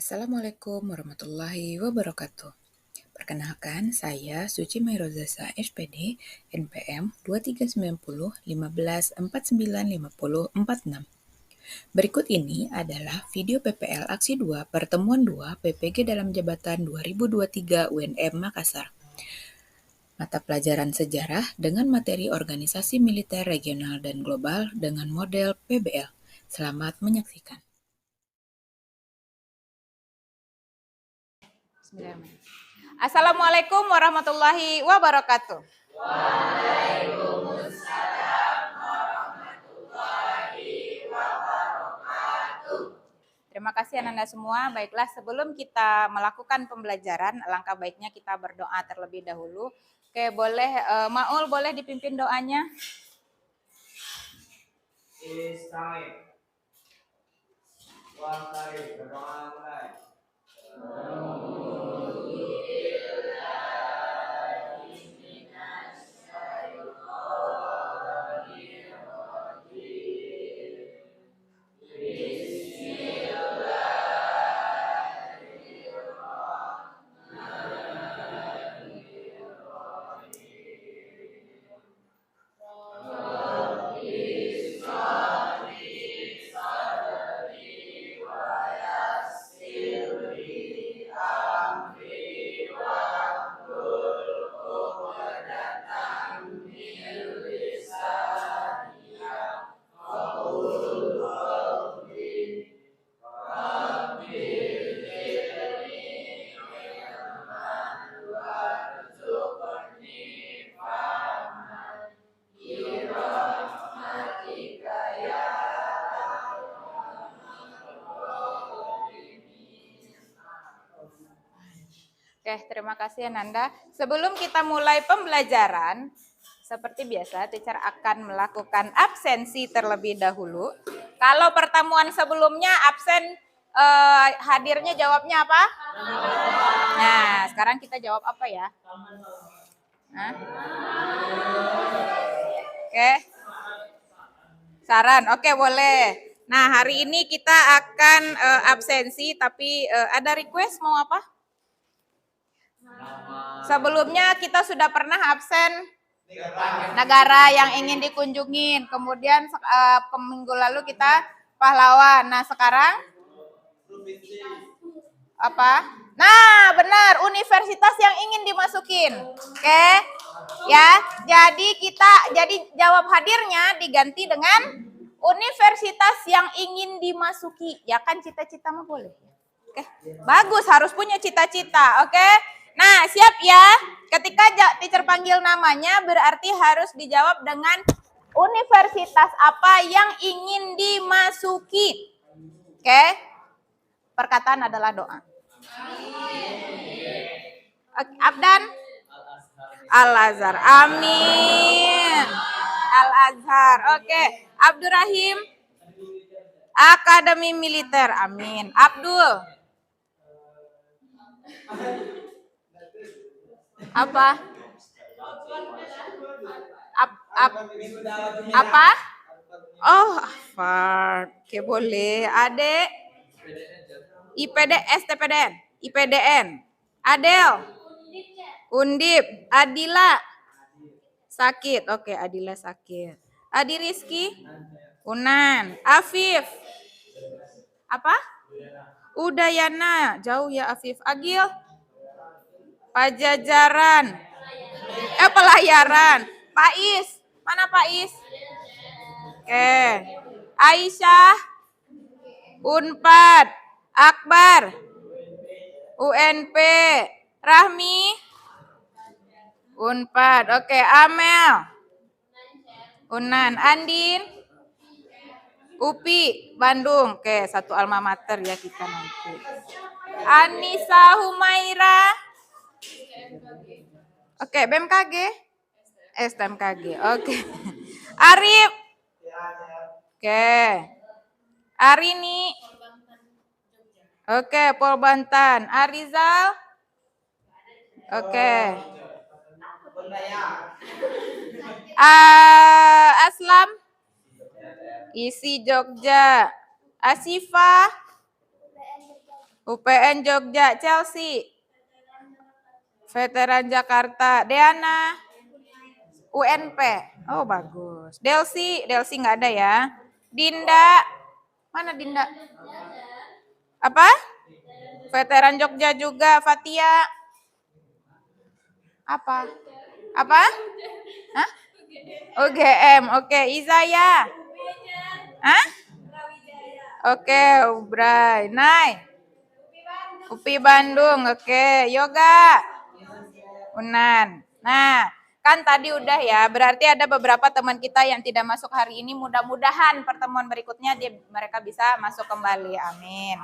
Assalamualaikum warahmatullahi wabarakatuh. Perkenalkan, saya Suci Mairozasa SPD, NPM 239015495046. Berikut ini adalah video PPL Aksi 2 Pertemuan 2 PPG dalam Jabatan 2023 UNM Makassar. Mata pelajaran sejarah dengan materi organisasi militer regional dan global dengan model PBL. Selamat menyaksikan. Assalamualaikum warahmatullahi wabarakatuh. Terima kasih Anda semua. Baiklah, sebelum kita melakukan pembelajaran, alangkah baiknya kita berdoa terlebih dahulu. Oke, boleh Maul boleh dipimpin doanya? Berdoa mulai. Oke, terima kasih Ananda. Sebelum kita mulai pembelajaran, seperti biasa, teacher akan melakukan absensi terlebih dahulu. Kalau pertemuan sebelumnya absen, hadirnya jawabnya apa? Nah, sekarang kita jawab apa ya? Hah? Oke. Saran, oke boleh. Nah, hari ini kita akan absensi, tapi ada request mau apa? Sebelumnya kita sudah pernah absen negara yang ingin dikunjungin. Kemudian minggu lalu kita pahlawan. Nah, sekarang apa? Nah, benar, universitas yang ingin dimasukin. Oke. Ya, jadi jawab hadirnya diganti dengan universitas yang ingin dimasuki. Ya kan cita-cita mah boleh. Oke. Bagus, harus punya cita-cita, oke? Nah, siap ya. Ketika teacher panggil namanya berarti harus dijawab dengan universitas apa yang ingin dimasuki. Oke? Perkataan adalah doa. Abdan? Al-Azhar. Amin. Al-Azhar. Oke. Abdurrahim? Akademi Militer. Amin. Abdul? Apa? Apa? Oh, Harvard. Oke, boleh. Adek? IPD, STPDN. IPDN. Adel? Undip. Adila? Sakit. Oke, Adila sakit. Adi Rizky? Unan. Afif? Apa? Udayana. Jauh ya Afif. Agil? Pajajaran. Pelayaran. Pais. Mana Pais? Oke. Aisyah. Unpad. Akbar. UNP. Rahmi. Unpad. Oke. Amel. Unan. Andin. UPI. Bandung. Oke. Satu alma mater ya kita nanti. Anissa Humaira. Oke, BMKG? STMKG, oke. Arif? Oke. Arini? Oke, Pol Banten. Arizal? Oke. Aslam? Isi Jogja. Asifa? UPN Jogja, Chelsea. Veteran Jakarta, Deana. UNP. Oh, bagus. Delsi nggak ada ya. Dinda. Mana Dinda? Apa? Veteran Jogja juga, Fatia. Apa? Hah? UGM. Oke, Izaya. Hah? Oke, Ubray. Nai. UPI Bandung. Oke, Yoga. Unan. Nah, kan tadi udah ya, berarti ada beberapa teman kita yang tidak masuk hari ini, mudah-mudahan pertemuan berikutnya mereka bisa masuk kembali, amin.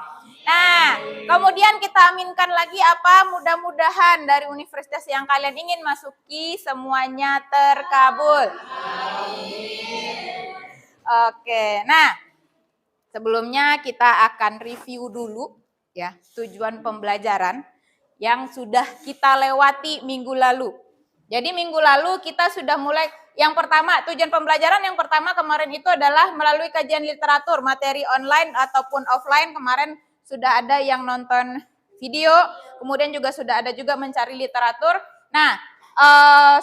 Nah, kemudian kita aminkan lagi apa, mudah-mudahan dari universitas yang kalian ingin masuki semuanya terkabul. Oke, nah sebelumnya kita akan review dulu ya tujuan pembelajaran yang sudah kita lewati minggu lalu. Jadi minggu lalu kita sudah mulai, yang pertama tujuan pembelajaran yang pertama kemarin itu adalah melalui kajian literatur, materi online ataupun offline. Kemarin sudah ada yang nonton video, kemudian juga sudah ada juga mencari literatur. Nah,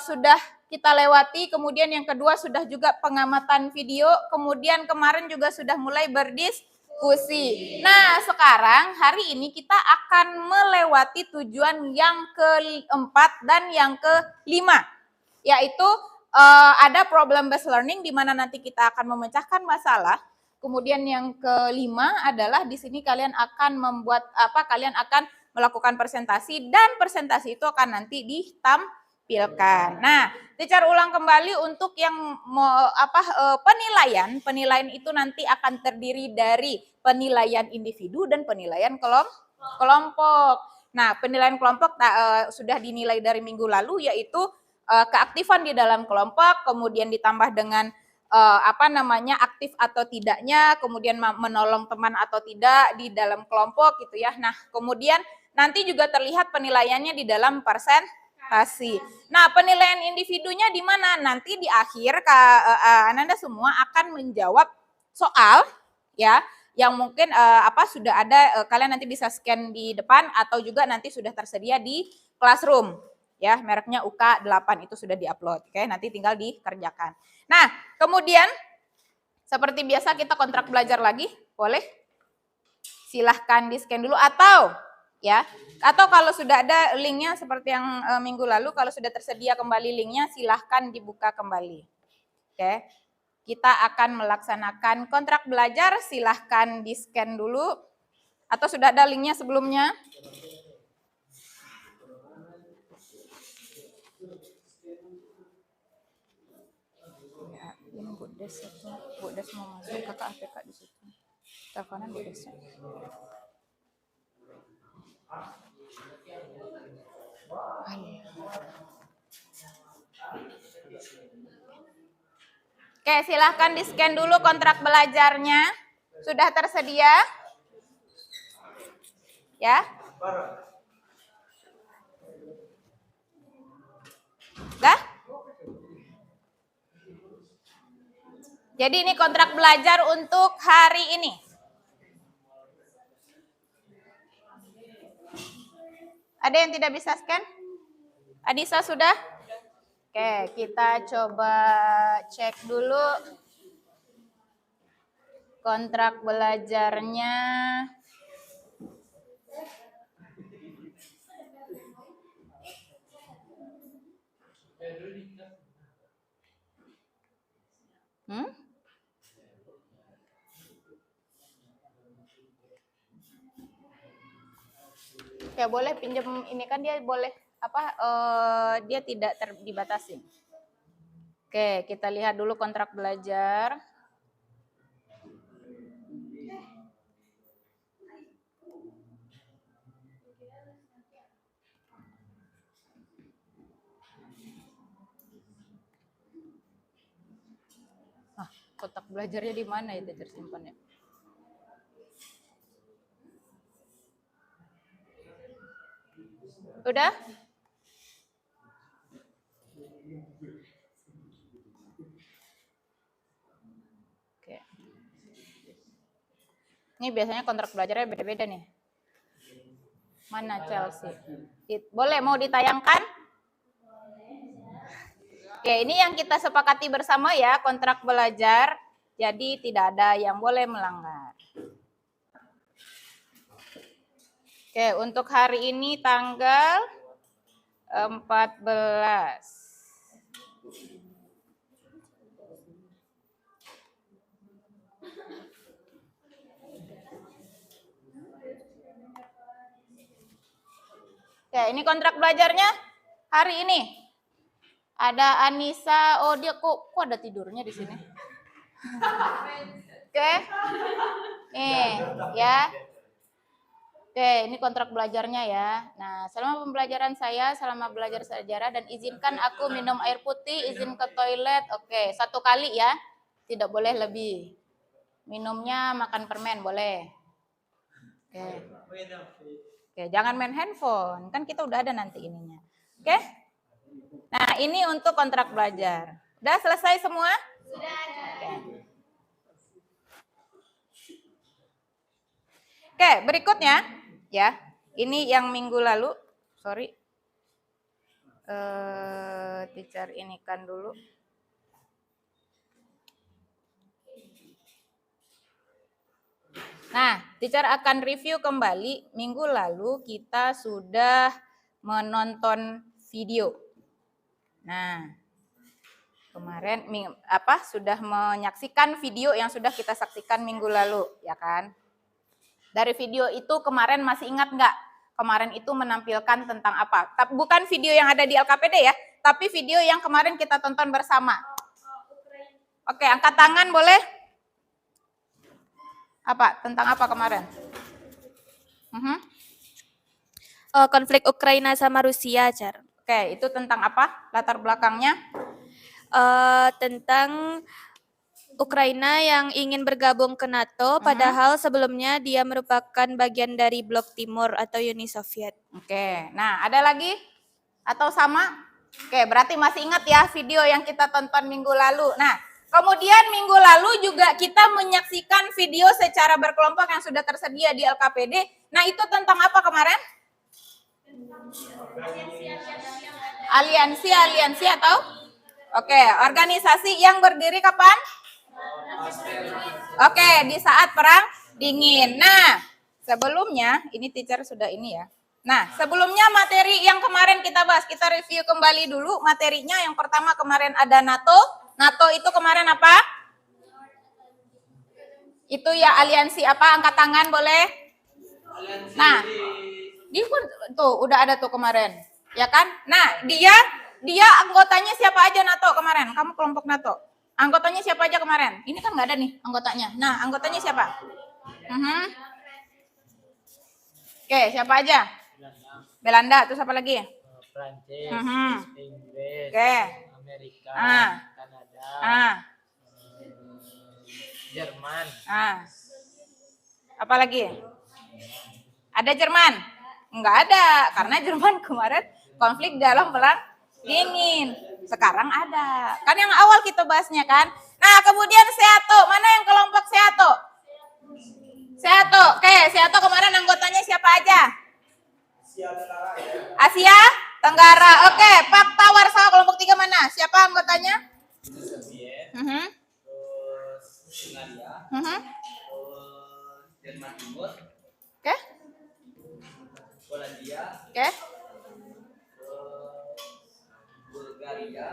sudah kita lewati, kemudian yang kedua sudah juga pengamatan video, kemudian kemarin juga sudah mulai berdiskusi. Nah, sekarang hari ini kita akan melewati tujuan yang keempat dan yang kelima, yaitu ada problem based learning di mana nanti kita akan memecahkan masalah. Kemudian yang kelima adalah di sini kalian akan membuat apa? Kalian akan melakukan presentasi dan presentasi itu akan nanti ditampilkan. Nah, teacher ulang kembali untuk yang penilaian. Penilaian itu nanti akan terdiri dari penilaian individu dan penilaian kelompok. Nah, penilaian kelompok sudah dinilai dari minggu lalu, yaitu keaktifan di dalam kelompok, kemudian ditambah dengan aktif atau tidaknya, kemudian menolong teman atau tidak di dalam kelompok gitu ya. Nah, kemudian nanti juga terlihat penilaiannya di dalam presentasi. Nah, penilaian individunya di mana? Nanti di akhir Ananda semua akan menjawab soal ya yang mungkin sudah ada, kalian nanti bisa scan di depan atau juga nanti sudah tersedia di classroom. Ya, mereknya UK8 itu sudah diupload. Oke, nanti tinggal dikerjakan. Nah, kemudian seperti biasa kita kontrak belajar lagi, boleh? Silahkan di-scan dulu atau kalau sudah ada linknya seperti yang minggu lalu, kalau sudah tersedia kembali linknya, silahkan dibuka kembali. Oke, kita akan melaksanakan kontrak belajar, silahkan di-scan dulu, atau sudah ada linknya sebelumnya? Ini Bu Des mau masuk, kakak APK di situ. Teleponan Bu Des. Oke, silahkan di-scan dulu kontrak belajarnya. Sudah tersedia? Ya? Dah? Jadi ini kontrak belajar untuk hari ini. Ada yang tidak bisa scan? Adisa sudah? Oke, kita coba cek dulu kontrak belajarnya. Ya boleh pinjam ini kan dia boleh dia tidak dibatasi. Oke, kita lihat dulu kontrak belajar. Kotak belajarnya di mana itu tersimpannya? Udah? Oke. Ini biasanya kontrak belajarnya beda-beda nih. Mana Chelsea? Boleh mau ditayangkan? Oke, ini yang kita sepakati bersama ya, kontrak belajar. Jadi tidak ada yang boleh melanggar. Oke, untuk hari ini tanggal 14. Ya, ini kontrak belajarnya hari ini. Ada Anissa, oh dia kok ada tidurnya di sini. Oke. Nih, ya. Oke, ini kontrak belajarnya ya. Nah, selama pembelajaran saya, selama belajar sejarah dan izinkan aku minum air putih, izin ke toilet. Oke, 1 kali ya. Tidak boleh lebih. Minumnya makan permen boleh. Oke. Oke, jangan main handphone. Kan kita udah ada nanti ininya. Oke? Nah, ini untuk kontrak belajar. Udah selesai semua? Sudah. Oke, berikutnya ya. Ini yang minggu lalu. Sorry. Teacher ini kan dulu. Nah, teacher akan review kembali. Minggu lalu kita sudah menonton video. Nah, kemarin sudah menyaksikan video yang sudah kita saksikan minggu lalu, ya kan? Dari video itu kemarin masih ingat nggak? Kemarin itu menampilkan tentang apa? Bukan video yang ada di LKPD ya, tapi video yang kemarin kita tonton bersama. Oke, angkat tangan boleh? Apa? Tentang apa kemarin? Konflik Ukraina sama Rusia, Car. Oke, itu tentang apa? Latar belakangnya? Tentang Ukraina yang ingin bergabung ke NATO, padahal sebelumnya dia merupakan bagian dari blok timur atau Uni Soviet. Oke, nah ada lagi? Atau sama? Oke, berarti masih ingat ya video yang kita tonton minggu lalu. Nah, kemudian minggu lalu juga kita menyaksikan video secara berkelompok yang sudah tersedia di LKPD. Nah, itu tentang apa kemarin? Aliansi atau? Oke, organisasi yang berdiri kapan? Oke, di saat perang dingin. Nah, sebelumnya, ini teacher sudah ini ya. Nah, sebelumnya materi yang kemarin kita bahas, kita review kembali dulu materinya. Yang pertama kemarin ada NATO. NATO itu kemarin apa? Itu ya aliansi apa? Angkat tangan boleh? Nah, tuh udah ada tuh kemarin, ya kan? Nah, dia anggotanya siapa aja NATO kemarin? Kamu kelompok NATO. Anggotanya siapa aja kemarin? Ini kan nggak ada nih anggotanya. Nah, anggotanya siapa? Oke, siapa aja? Belanda, terus apa lagi? Prancis, Inggris, Amerika, Kanada, Jerman. Apa lagi? Ada Jerman? Enggak ada, karena Jerman kemarin konflik dalam perang dingin. Sekarang ada. Kan yang awal kita bahasnya kan. Nah, kemudian Seato. Mana yang kelompok Seato? Seato. Oke, Seato kemarin anggotanya siapa aja? Asia Tenggara. Oke, Fakta Warsawa kelompok 3 mana? Siapa anggotanya? Jerman Timur. Oke. Polandia. Oke. Bulgaria.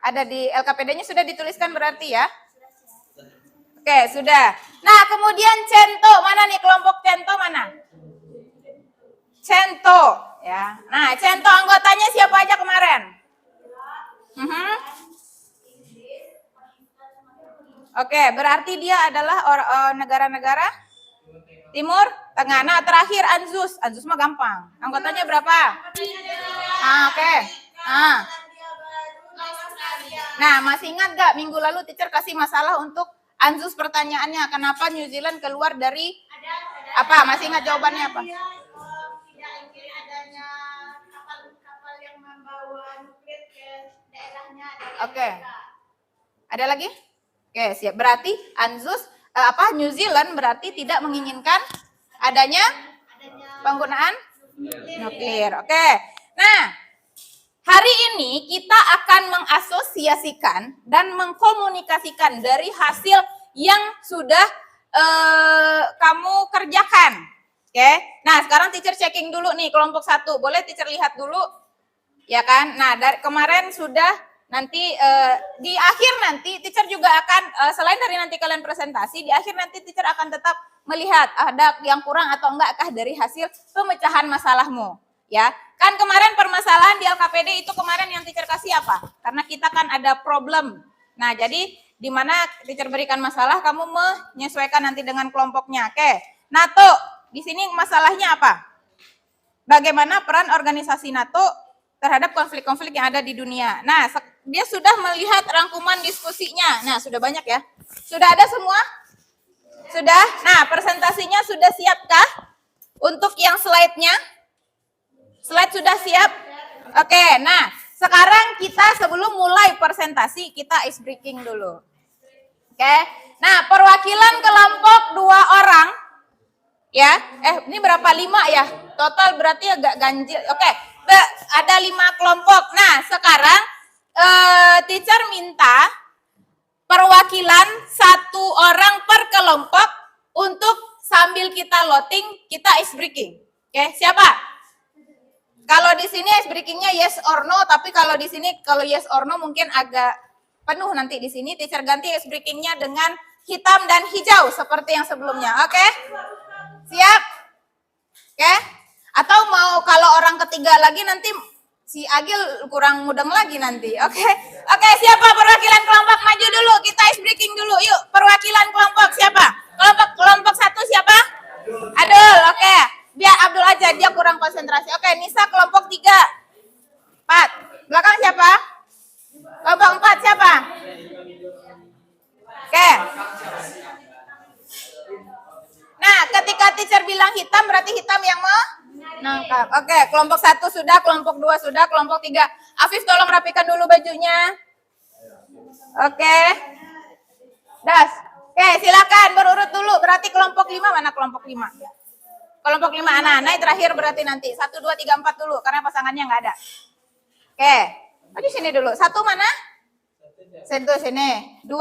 Ada di LKPD-nya sudah dituliskan berarti ya? Oke, sudah. Nah, kemudian Cento. Mana nih kelompok Cento mana? Cento, ya. Nah, Cento anggotanya siapa aja kemarin? Oke, berarti dia adalah negara-negara Timur Tengah. Nah, terakhir Anzus. Anzus mah gampang. Anggotanya berapa? Oke. Nah, masih ingat gak minggu lalu teacher kasih masalah untuk Anzus pertanyaannya. Kenapa New Zealand keluar dari apa? Masih ingat jawabannya apa? Oke. Ada lagi? Oke, siap. Berarti Anzus New Zealand berarti tidak menginginkan adanya penggunaan Nuklir. Oke. Nah, hari ini kita akan mengasosiasikan dan mengkomunikasikan dari hasil yang sudah kamu kerjakan. Oke. Nah, sekarang teacher checking dulu nih kelompok 1. Boleh teacher lihat dulu? Ya kan? Nah, dari kemarin sudah nanti di akhir nanti teacher juga akan selain dari nanti kalian presentasi, di akhir nanti teacher akan tetap melihat ada yang kurang atau enggakkah dari hasil pemecahan masalahmu. Ya, kan kemarin permasalahan di LKPD itu kemarin yang teacher kasih apa? Karena kita kan ada problem. Nah, jadi di mana teacher berikan masalah, kamu menyesuaikan nanti dengan kelompoknya. Oke. NATO, di sini masalahnya apa? Bagaimana peran organisasi NATO terhadap konflik-konflik yang ada di dunia. Nah, dia sudah melihat rangkuman diskusinya. Nah, sudah banyak ya? Sudah ada semua? Sudah? Nah, presentasinya sudah siapkah? Untuk yang slide-nya? Slide sudah siap? Oke, nah sekarang kita sebelum mulai presentasi, kita ice breaking dulu. Oke, nah perwakilan kelompok 2 orang, ya, ini berapa? 5 ya? Total berarti agak ganjil. Oke, ada 5 kelompok. Nah sekarang teacher minta perwakilan 1 orang per kelompok untuk sambil kita loading, kita ice breaking. Oke, siapa? Kalau di sini ice breakingnya yes or no, tapi kalau di sini kalau yes or no mungkin agak penuh nanti di sini. Teacher ganti ice breakingnya dengan hitam dan hijau seperti yang sebelumnya. Oke? Siap? Oke? Atau mau kalau orang ketiga lagi nanti si Agil kurang mudeng lagi nanti. Oke? Oke, siapa perwakilan kelompok? Maju dulu, kita ice breaking dulu. Yuk, perwakilan kelompok siapa? Kelompok 1 siapa? Adul, oke. Biar Abdul aja, dia kurang konsentrasi. Oke, Nisa kelompok 3. 4. Belakang siapa? Kelompok 4 siapa? Oke. Nah, ketika teacher bilang hitam, berarti hitam yang menangkap. Oke, kelompok 1 sudah, kelompok 2 sudah, kelompok 3. Afif tolong rapikan dulu bajunya. Oke. Das. Oke, silakan berurut dulu. Berarti kelompok 5, mana kelompok 5? Kelompok 5 anak-anak terakhir berarti nanti 1, 2, 3, 4 dulu karena pasangannya nggak ada. Oke, di sini dulu. 1 mana? 1 sini. 2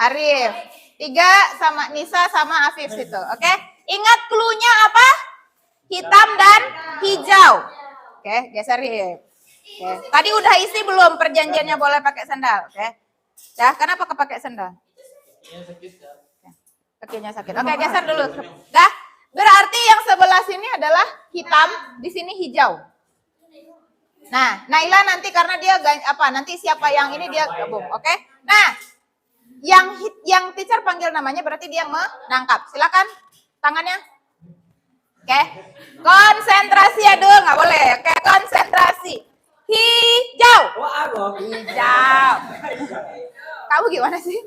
Arif. 3 sama Nisa sama Afif situ. Oke, ingat clue-nya apa? Hitam dan hijau. Oke, geser Arif. Oke. Tadi udah isi belum perjanjiannya boleh pakai sandal? Oke. Dah, kenapa kepakai sandal? Kakinya sakit. Oke, geser dulu. Dah. Berarti yang sebelah sini adalah hitam, di sini hijau. Nah, Naila nanti karena dia nanti siapa yang ini dia gabung, oke? Nah, yang teacher panggil namanya berarti dia menangkap. Silakan tangannya. Oke. Konsentrasi ya dulu, nggak boleh. Oke, konsentrasi. Hijau. Hijau. Kamu gimana sih?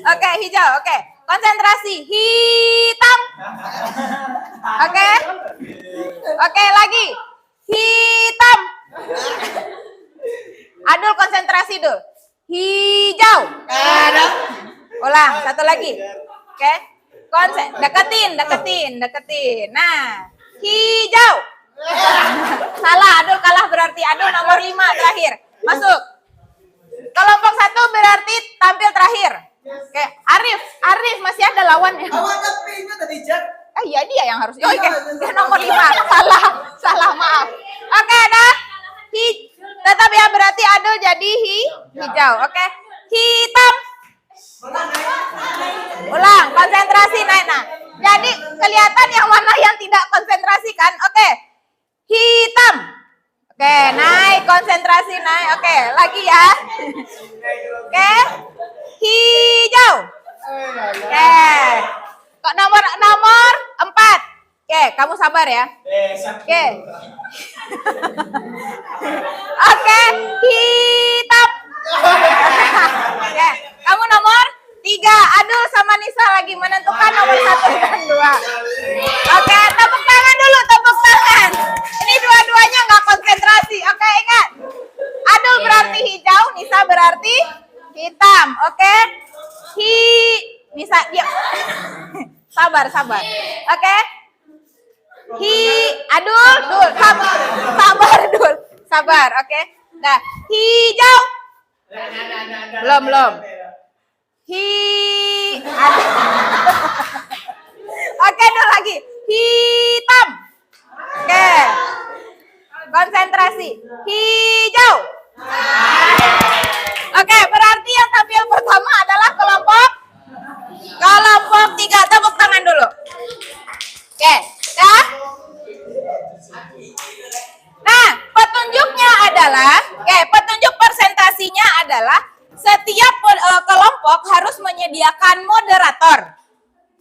Oke, hijau. Oke. Konsentrasi. Hitam. Oke. Oke, lagi. Hitam. Adul konsentrasi dulu. Hijau. Ulang, satu lagi. Oke. Deketin. Nah, hijau. Salah, Adul kalah berarti. Adul nomor 5 terakhir. Masuk. Kelompok 1 berarti tampil terakhir. Oke, Arif masih ada lawannya. Iya dia yang harus. Oke, dia nomor 5. Salah maaf. Oke, dah. Tetap ya berarti Adul jadi hijau. Oke. Hitam. Ulang, konsentrasi naik. Nah, jadi kelihatan yang mana yang tidak konsentrasi kan? Oke. Hitam. Oke, naik konsentrasi naik. Oke, lagi ya. Oke. Hijau. Oke. Kok nomor 4. Oke, kamu sabar ya. Oke. Oke, hitam. Oke, kamu nomor 3. Adul sama Nisa lagi menentukan nomor 1 dan 2. Oke, tepuk tangan dulu, tepuk tangan. Ini dua-duanya nggak konsentrasi. Oke, ingat. Adul berarti hijau, Nisa berarti hitam. Oke. Nisa diam. Sabar. Oke. Adul, dul, sabar, dul, sabar, oke. Nah, hijau. Belum. Oke, dul lagi. Hitam. Oke. Konsentrasi. Hijau. Oke, berarti yang tampil pertama adalah kelompok 3. Tepuk tangan dulu. Oke, ya. Nah, petunjuknya adalah, petunjuk presentasinya adalah setiap kelompok harus menyediakan moderator.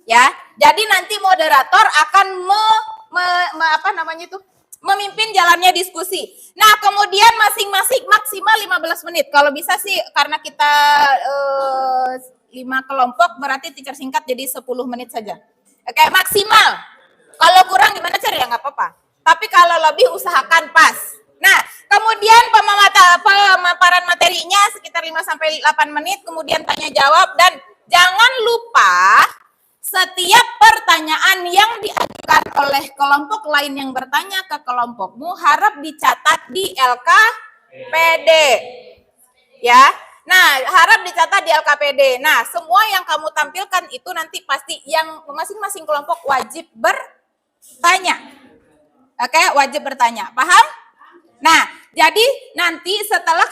Ya, jadi nanti moderator akan memimpin jalannya diskusi. Nah, kemudian masing-masing maksimal 15 menit. Kalau bisa sih karena kita 5 kelompok berarti teacher singkat jadi 10 menit saja. Oke, maksimal. Kalau kurang gimana cari ya nggak apa-apa. Tapi kalau lebih usahakan pas. Nah, kemudian pemaparan materinya sekitar 5-8 menit, kemudian tanya jawab dan jangan lupa setiap pertanyaan yang diajukan oleh kelompok lain yang bertanya ke kelompokmu harap dicatat di LKPD. Ya. Nah, harap dicatat di LKPD. Nah, semua yang kamu tampilkan itu nanti pasti yang masing-masing kelompok wajib bertanya. Oke, wajib bertanya. Paham? Nah, jadi nanti setelah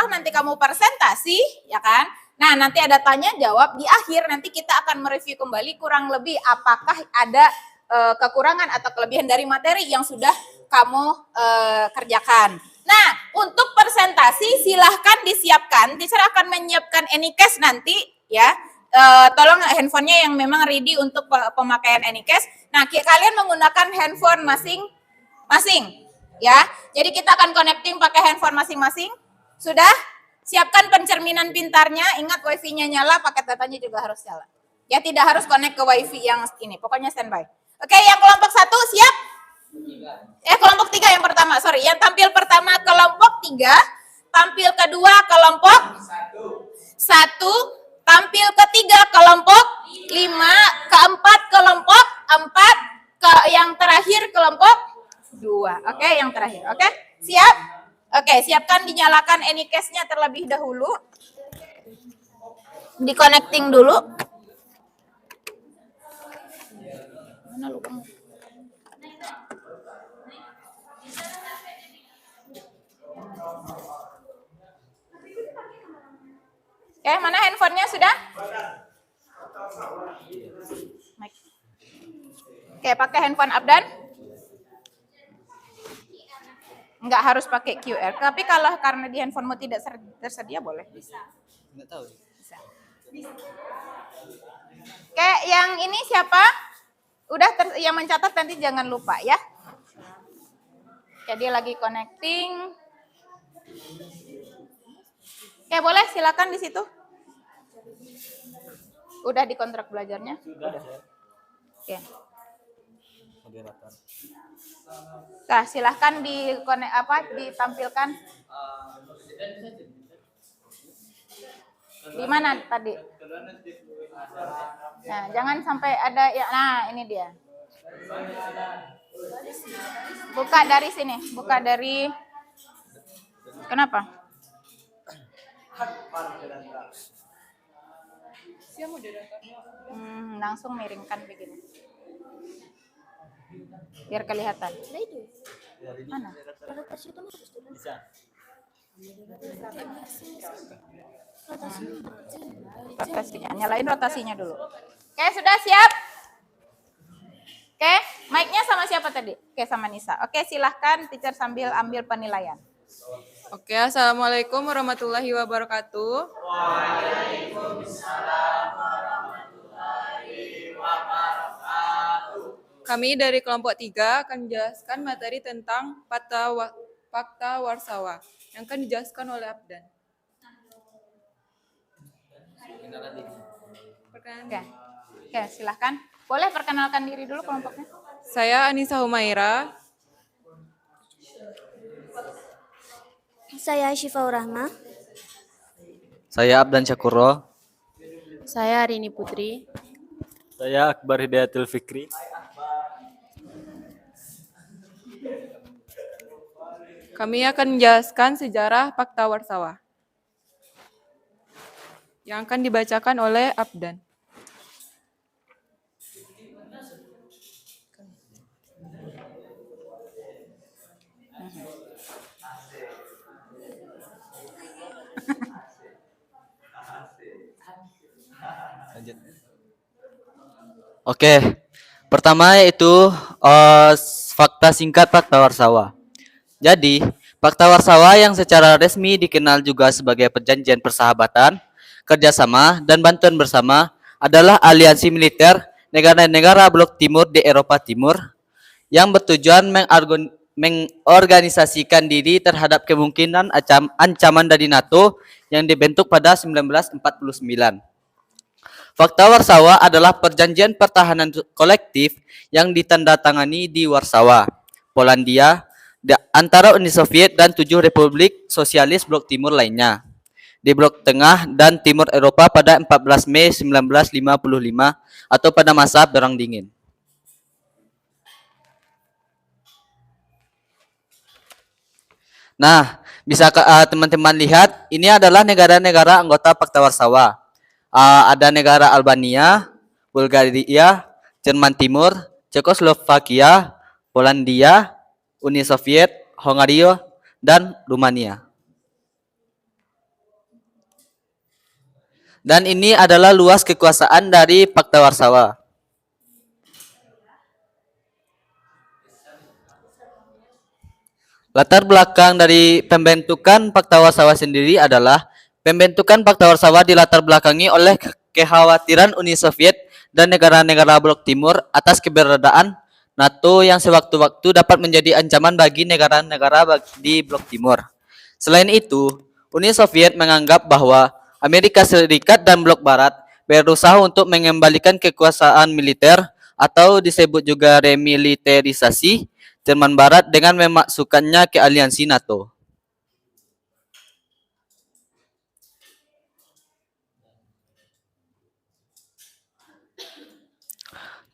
nanti kamu presentasi, ya kan? Nah, nanti ada tanya jawab di akhir, nanti kita akan mereview kembali kurang lebih apakah ada kekurangan atau kelebihan dari materi yang sudah kamu kerjakan. Nah, untuk presentasi silahkan disiapkan. Teacher akan menyiapkan Anycast nanti, ya. Tolong handphonenya yang memang ready untuk pemakaian Anycast. Nah, kalian menggunakan handphone masing-masing, ya. Jadi kita akan connecting pakai handphone masing-masing. Sudah? Siapkan pencerminan pintarnya. Ingat wifi-nya nyala, paket datanya juga harus nyala. Ya, tidak harus connect ke wifi yang ini. Pokoknya standby. Oke, yang kelompok 1 siap? Kelompok 3 yang pertama, sorry. Yang tampil pertama kelompok 3, tampil kedua kelompok 1, tampil ketiga kelompok 5, keempat kelompok 4, yang terakhir kelompok 2. Oke, yang terakhir. Oke, siap? Oke, siapkan dinyalakan Anycast-nya terlebih dahulu. Di-connecting dulu. Mana lubang? Oke, mana handphonenya sudah? Oke, pakai handphone Abdan. Enggak harus pakai QR, tapi kalau karena di handphonemu tidak tersedia boleh. Bisa. Enggak tahu. Bisa. Oke, yang ini siapa? Udah yang mencatat nanti jangan lupa ya. Oke, dia lagi connecting. Oke, boleh silakan di situ. Udah dikontrak belajarnya? Sudah. Oke. Nah, silahkan ditampilkan. Di mana tadi? Nah, jangan sampai ada ya. Nah, ini dia. Buka dari sini, buka dari. Kenapa? Langsung miringkan begini. Biar kelihatan. Mana? Rotasinya, nyalain rotasinya dulu. Oke, sudah siap? Oke, mic-nya sama siapa tadi? Oke, sama Nisa. Oke, silahkan teacher sambil ambil penilaian. Oke, assalamualaikum warahmatullahi wabarakatuh. Waalaikumsalam warahmatullahi wabarakatuh. Kami dari kelompok 3 akan menjelaskan materi tentang fakta Warsawa yang akan dijelaskan oleh Abdan. Oke, silahkan. Boleh perkenalkan diri dulu kelompoknya. Saya Anissa Humaira. Saya Syifaur Rahma. Saya Abdan Syakuro. Saya Rini Putri. Saya Akbar Hidayatul Fikri. Kami akan menjelaskan sejarah Fakta Warsawa yang akan dibacakan oleh Abdan. Oke, pertama yaitu fakta singkat Fakta Warsawa. Jadi, Fakta Warsawa yang secara resmi dikenal juga sebagai perjanjian persahabatan, kerjasama, dan bantuan bersama adalah aliansi militer negara-negara blok timur di Eropa Timur yang bertujuan mengorganisasikan diri terhadap kemungkinan ancaman dari NATO yang dibentuk pada 1949. Fakta Warsawa adalah perjanjian pertahanan kolektif yang ditandatangani di Warsawa, Polandia, antara Uni Soviet dan 7 republik sosialis blok timur lainnya di blok tengah dan timur Eropa pada 14 Mei 1955 atau pada masa Perang Dingin. Nah, bisa teman-teman lihat, ini adalah negara-negara anggota Fakta Warsawa. Ada negara Albania, Bulgaria, Jerman Timur, Cekoslovakia, Polandia, Uni Soviet, Hongaria, dan Rumania. Dan ini adalah luas kekuasaan dari Fakta Warsawa. Latar belakang dari pembentukan Fakta Warsawa sendiri adalah pembentukan Fakta Warsawa dilatar belakangi oleh kekhawatiran Uni Soviet dan negara-negara blok timur atas keberadaan NATO yang sewaktu-waktu dapat menjadi ancaman bagi negara-negara di blok timur. Selain itu, Uni Soviet menganggap bahwa Amerika Serikat dan blok barat berusaha untuk mengembalikan kekuasaan militer atau disebut juga remiliterisasi Jerman Barat dengan memasukkannya ke aliansi NATO.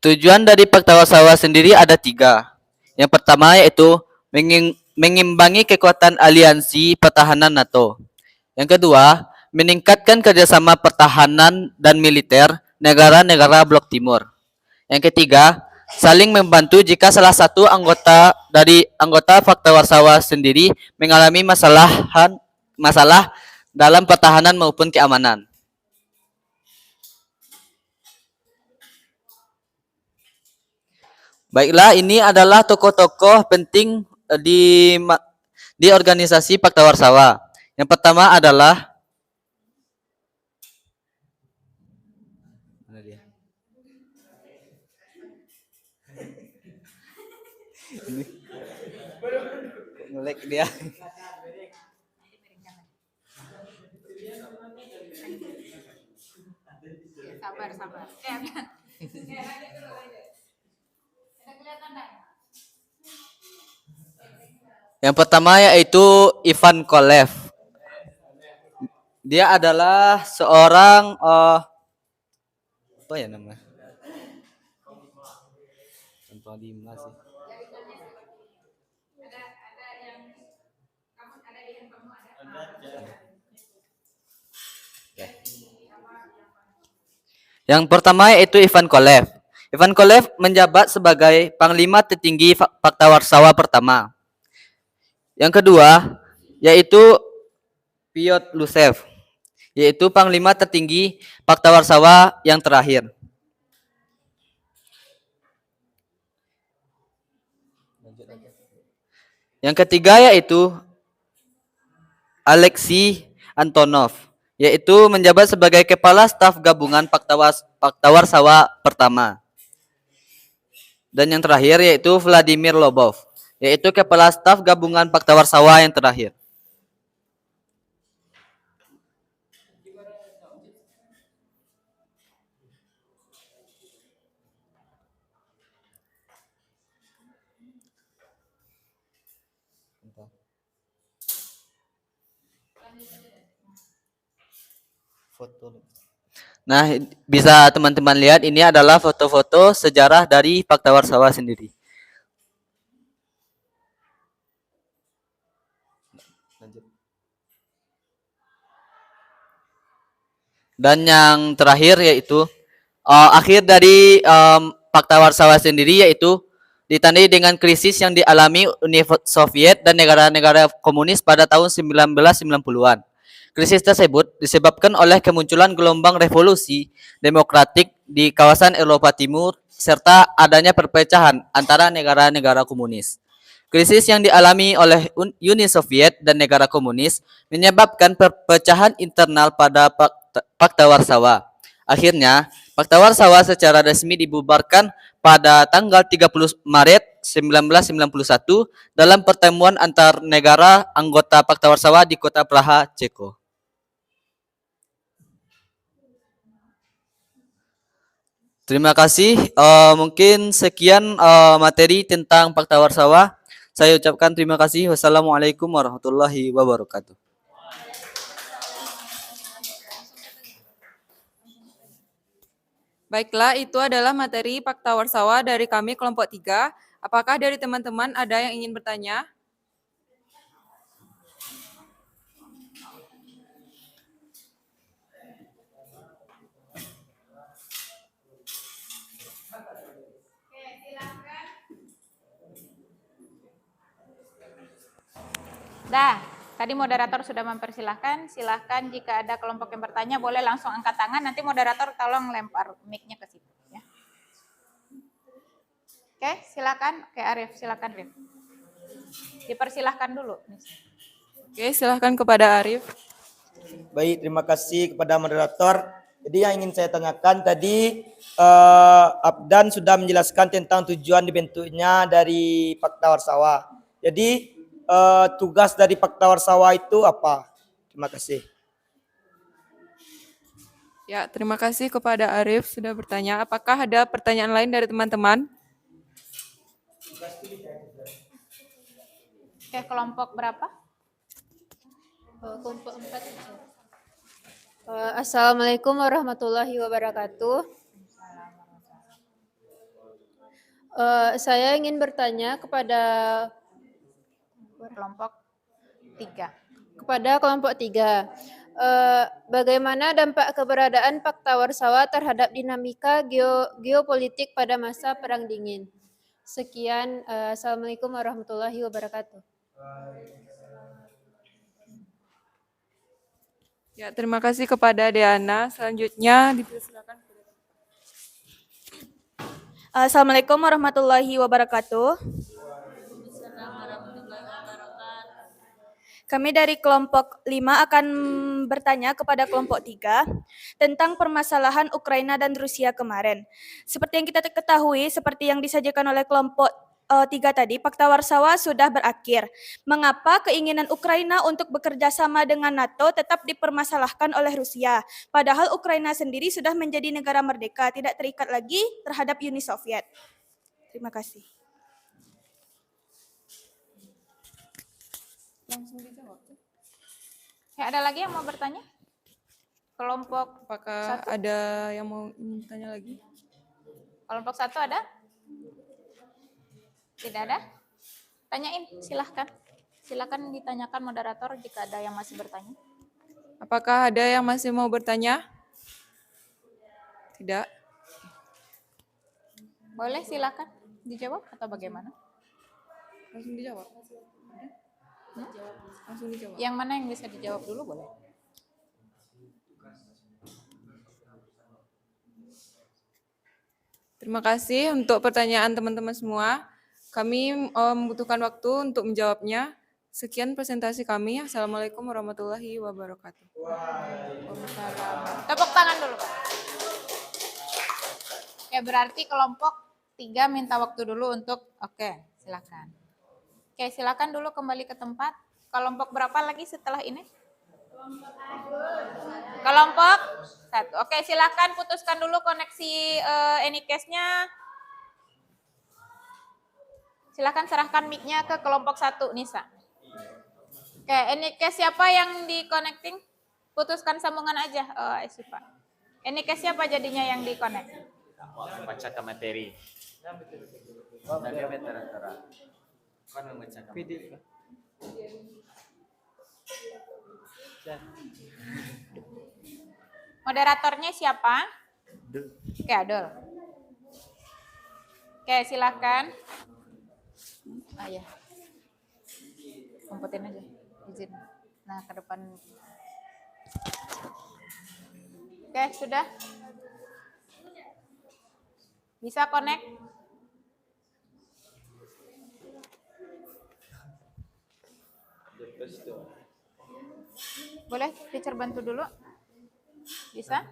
Tujuan dari Fakta Warsawa sendiri ada 3. Yang pertama yaitu mengimbangi kekuatan aliansi pertahanan NATO. Yang kedua, meningkatkan kerjasama pertahanan dan militer negara-negara blok timur. Yang ketiga, saling membantu jika salah satu anggota Fakta Warsawa sendiri mengalami masalah dalam pertahanan maupun keamanan. Baiklah, ini adalah tokoh-tokoh penting di organisasi Fakta Warsawa. Yang pertama adalah ngelek dia. Sabar. Yang pertama yaitu Ivan Kolev. Dia adalah seorang apa ya namanya? Yang pertama yaitu Ivan Kolev. Ivan Kolev menjabat sebagai Panglima tertinggi Fakta Warsawa pertama. Yang kedua yaitu Piotr Lusev, yaitu Panglima tertinggi Fakta Warsawa yang terakhir. Yang ketiga yaitu Alexei Antonov, yaitu menjabat sebagai Kepala Staf Gabungan Fakta Warsawa pertama. Dan yang terakhir yaitu Vladimir Lobov, yaitu Kepala Staf Gabungan Fakta Warsawa yang terakhir. Nah, bisa teman-teman lihat ini adalah foto-foto sejarah dari Fakta Warsawa sendiri. Dan yang terakhir yaitu akhir dari Fakta Warsawa sendiri yaitu ditandai dengan krisis yang dialami Uni Soviet dan negara-negara komunis pada tahun 1990-an. Krisis tersebut disebabkan oleh kemunculan gelombang revolusi demokratik di kawasan Eropa Timur serta adanya perpecahan antara negara-negara komunis. Krisis yang dialami oleh Uni Soviet dan negara komunis menyebabkan perpecahan internal pada Fakta Warsawa. Akhirnya, Fakta Warsawa secara resmi dibubarkan pada tanggal 30 Maret 1991 dalam pertemuan antar negara anggota Fakta Warsawa di kota Praha, Ceko. Terima kasih. Mungkin sekian materi tentang Fakta Warsawa. Saya ucapkan terima kasih. Wassalamualaikum warahmatullahi wabarakatuh. Baiklah, itu adalah materi Fakta Warsawa dari kami kelompok 3. Apakah dari teman-teman ada yang ingin bertanya? Dah, tadi moderator sudah mempersilahkan. Silahkan jika ada kelompok yang bertanya, boleh langsung angkat tangan. Nanti moderator tolong lempar mic-nya ke situ. Ya. Oke, silakan. Oke, Arif, silakan Arif. Dipersilahkan dulu. Oke, silahkan kepada Arif. Baik, terima kasih kepada moderator. Jadi yang ingin saya tanyakan tadi, Abdan sudah menjelaskan tentang tujuan dibentuknya dari Fakta Warsawa. Jadi tugas dari Fakta Warsawa itu apa? Terima kasih. Ya, terima kasih kepada Arif sudah bertanya. Apakah ada pertanyaan lain dari teman-teman? Oke, kelompok berapa? Kelompok 4. Assalamualaikum warahmatullahi wabarakatuh. Saya ingin bertanya kepada kelompok 3. Kelompok 3. Bagaimana dampak keberadaan Fakta Warsawa terhadap dinamika geopolitik pada masa Perang Dingin? Sekian, Assalamualaikum warahmatullahi wabarakatuh. Ya, terima kasih kepada Deana. Selanjutnya dipersilakan. Assalamualaikum warahmatullahi wabarakatuh. Kami dari kelompok 5 akan bertanya kepada kelompok 3 tentang permasalahan Ukraina dan Rusia kemarin. Seperti yang kita ketahui, seperti yang disajikan oleh kelompok 3 tadi, Fakta Warsawa sudah berakhir. Mengapa keinginan Ukraina untuk bekerja sama dengan NATO tetap dipermasalahkan oleh Rusia? Padahal Ukraina sendiri sudah menjadi negara merdeka, tidak terikat lagi terhadap Uni Soviet. Terima kasih. Langsung dijawab. Ya, ada lagi yang mau bertanya? Kelompok Apakah 1? ada yang mau tanya lagi? Kelompok 1 ada? Tidak ada? Tanyain, silahkan. Silahkan ditanyakan moderator jika ada yang masih bertanya. Apakah ada yang masih mau bertanya? Tidak. Boleh, silahkan dijawab atau bagaimana? Langsung dijawab. Langsung dijawab. Yang mana yang bisa dijawab dulu boleh? Terima kasih untuk pertanyaan teman-teman semua. Kami membutuhkan waktu untuk menjawabnya. Sekian presentasi kami. Assalamualaikum warahmatullahi wabarakatuh. Tepuk tangan dulu, Pak. Ya, berarti kelompok 3 minta waktu dulu untuk, oke, silakan. Oke, silakan dulu kembali ke tempat. Kelompok berapa lagi setelah ini? Kelompok 1. Oke, silakan putuskan dulu koneksi Anycast-nya. Silakan serahkan mic-nya ke kelompok 1, Nisa. Oke, Anycast siapa yang di-connecting? Putuskan sambungan aja, Pak. Anycast siapa jadinya yang di-connect? Baca ke materi. Kan membacakan video. Moderatornya siapa? Oke, Adul. Oke, silakan. Ya. Umpetin aja. Izin. Nah, ke depan. Oke, sudah. Bisa connect? Boleh teacher bantu dulu? Bisa?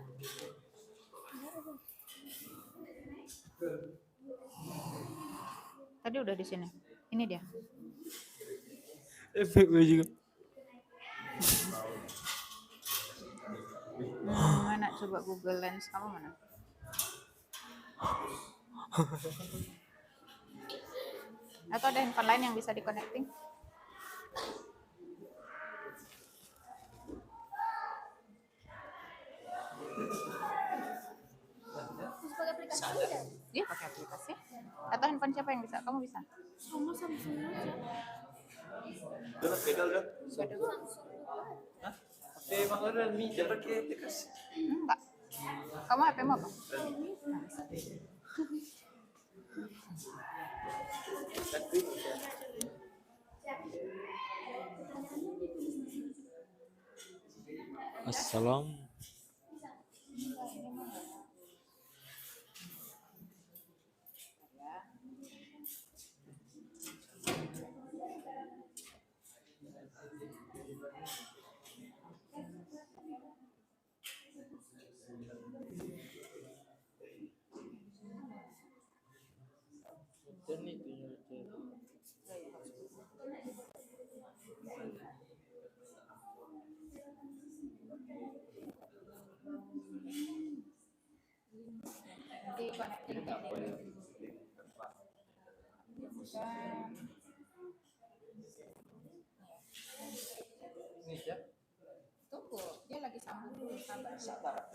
Tadi udah di sini. Ini dia. Mana coba Google Lens kamu mana? Atau ada handphone lain yang bisa di-connecting? Iya, pakai aplikasi. Atau handphone siapa yang bisa? Kamu bisa? Kamu Samsung aja. Enggak. Kamu HP-mu apa? Assalam. Tunggu, dia lagi sambung dulu. Sabar.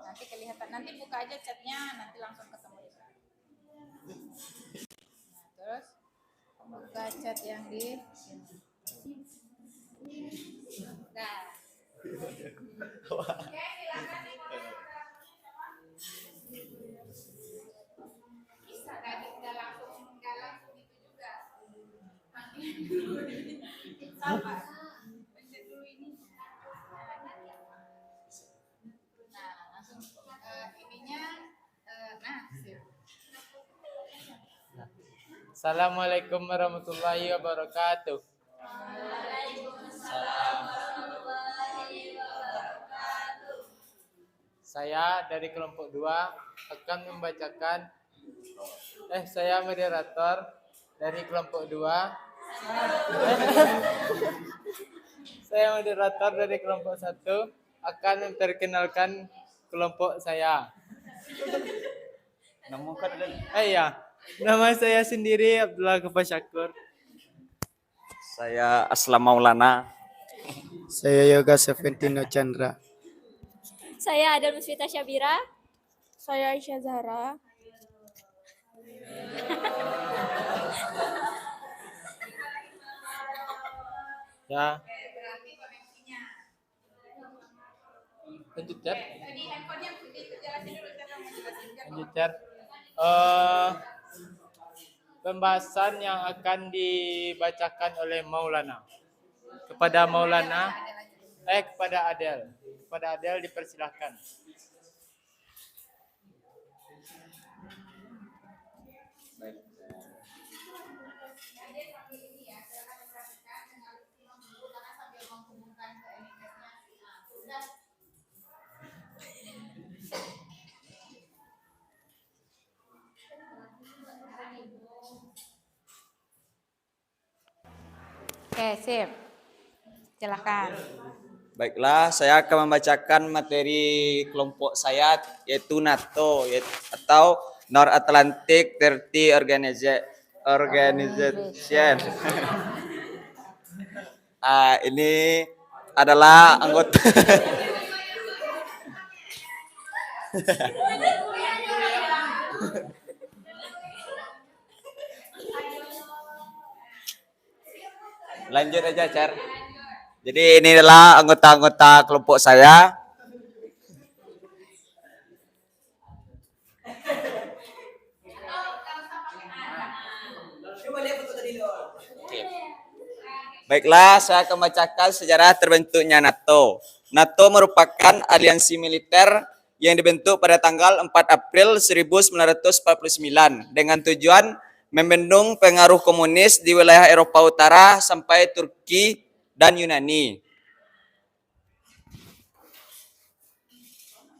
Nanti kelihatan. Nanti buka aja chatnya, nanti langsung ketemu di sana. Nah, terus buka chat yang di sini. Nah. Oke, silakan nih bisa nggak langsung itu juga. Sabar. Pencet dulu ini. Nah, langsung ininya sip. Assalamualaikum warahmatullahi wabarakatuh. Saya dari kelompok 2 akan membacakan saya moderator dari kelompok 2. Saya moderator dari kelompok 1 akan memperkenalkan kelompok saya. Nama saya sendiri Abdullah Kepasyakur. Saya Aslam Maulana. Saya Yoga Seventino Chandra. Saya Adel Musfita Syabira. Saya Aisyah Zahra. Ya. Lanjut chat. Pembahasan yang akan dibacakan oleh Maulana. Kepada Adel. Kepada Adel dipersilahkan. Oke, sip. Silakan. Baiklah, saya akan membacakan materi kelompok saya yaitu NATO atau North Atlantic Treaty Organization. Ini adalah anggota Lanjut aja, Car. Jadi ini adalah anggota-anggota kelompok saya. Oke. Baiklah, saya akan membacakan sejarah terbentuknya NATO. NATO merupakan aliansi militer yang dibentuk pada tanggal 4 April 1949 dengan tujuan membendung pengaruh komunis di wilayah Eropa Utara sampai Turki dan Yunani.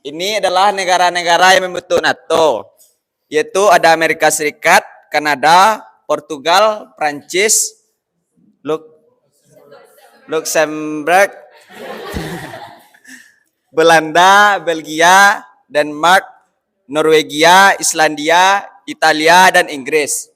Ini adalah negara-negara yang membentuk NATO, yaitu ada Amerika Serikat, Kanada, Portugal, Prancis, Luxembourg, Belanda, Belgia, Denmark, Norwegia, Islandia, Italia, dan Inggris.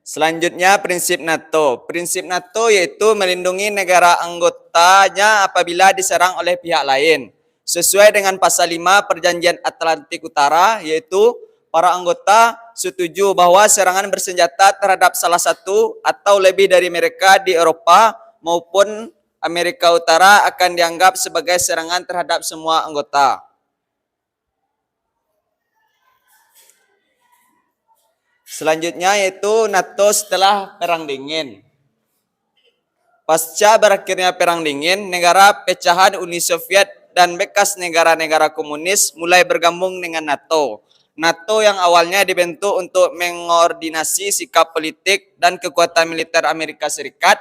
Selanjutnya prinsip NATO. Prinsip NATO yaitu melindungi negara anggotanya apabila diserang oleh pihak lain. Sesuai dengan pasal 5 Perjanjian Atlantik Utara, yaitu para anggota setuju bahwa serangan bersenjata terhadap salah satu atau lebih dari mereka di Eropa maupun Amerika Utara akan dianggap sebagai serangan terhadap semua anggota. Selanjutnya yaitu NATO setelah Perang Dingin. Pasca berakhirnya Perang Dingin, negara pecahan Uni Soviet dan bekas negara-negara komunis mulai bergabung dengan NATO. NATO yang awalnya dibentuk untuk mengordinasi sikap politik dan kekuatan militer Amerika Serikat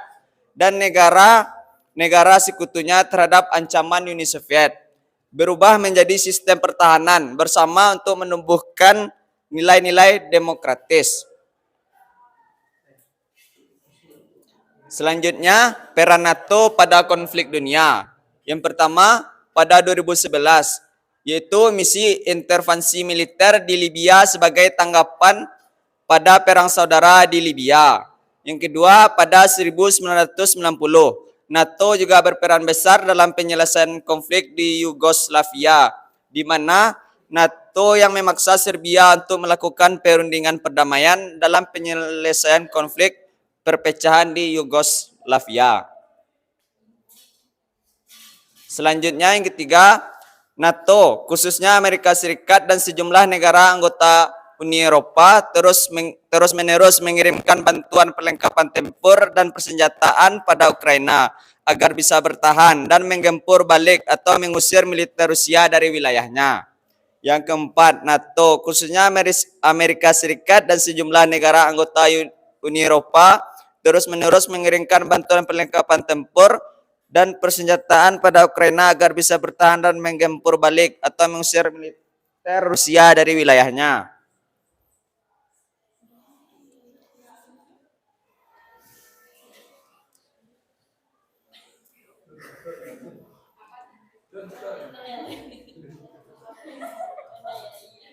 dan negara sekutunya terhadap ancaman Uni Soviet, berubah menjadi sistem pertahanan bersama untuk menumbuhkan nilai-nilai demokratis. Selanjutnya, peran NATO pada konflik dunia. Yang pertama, pada 2011, yaitu misi intervensi militer di Libya sebagai tanggapan pada perang saudara di Libya. Yang kedua, pada 1990, NATO juga berperan besar dalam penyelesaian konflik di Yugoslavia, di mana NATO yang memaksa Serbia untuk melakukan perundingan perdamaian dalam penyelesaian konflik perpecahan di Yugoslavia. Selanjutnya yang ketiga, NATO, khususnya Amerika Serikat dan sejumlah negara anggota Uni Eropa terus-menerus mengirimkan bantuan perlengkapan tempur dan persenjataan pada Ukraina agar bisa bertahan dan menggempur balik atau mengusir militer Rusia dari wilayahnya. Yang keempat, NATO, khususnya Amerika Serikat dan sejumlah negara anggota Uni Eropa terus-menerus mengirimkan bantuan perlengkapan tempur dan persenjataan pada Ukraina agar bisa bertahan dan menggempur balik atau mengusir militer Rusia dari wilayahnya.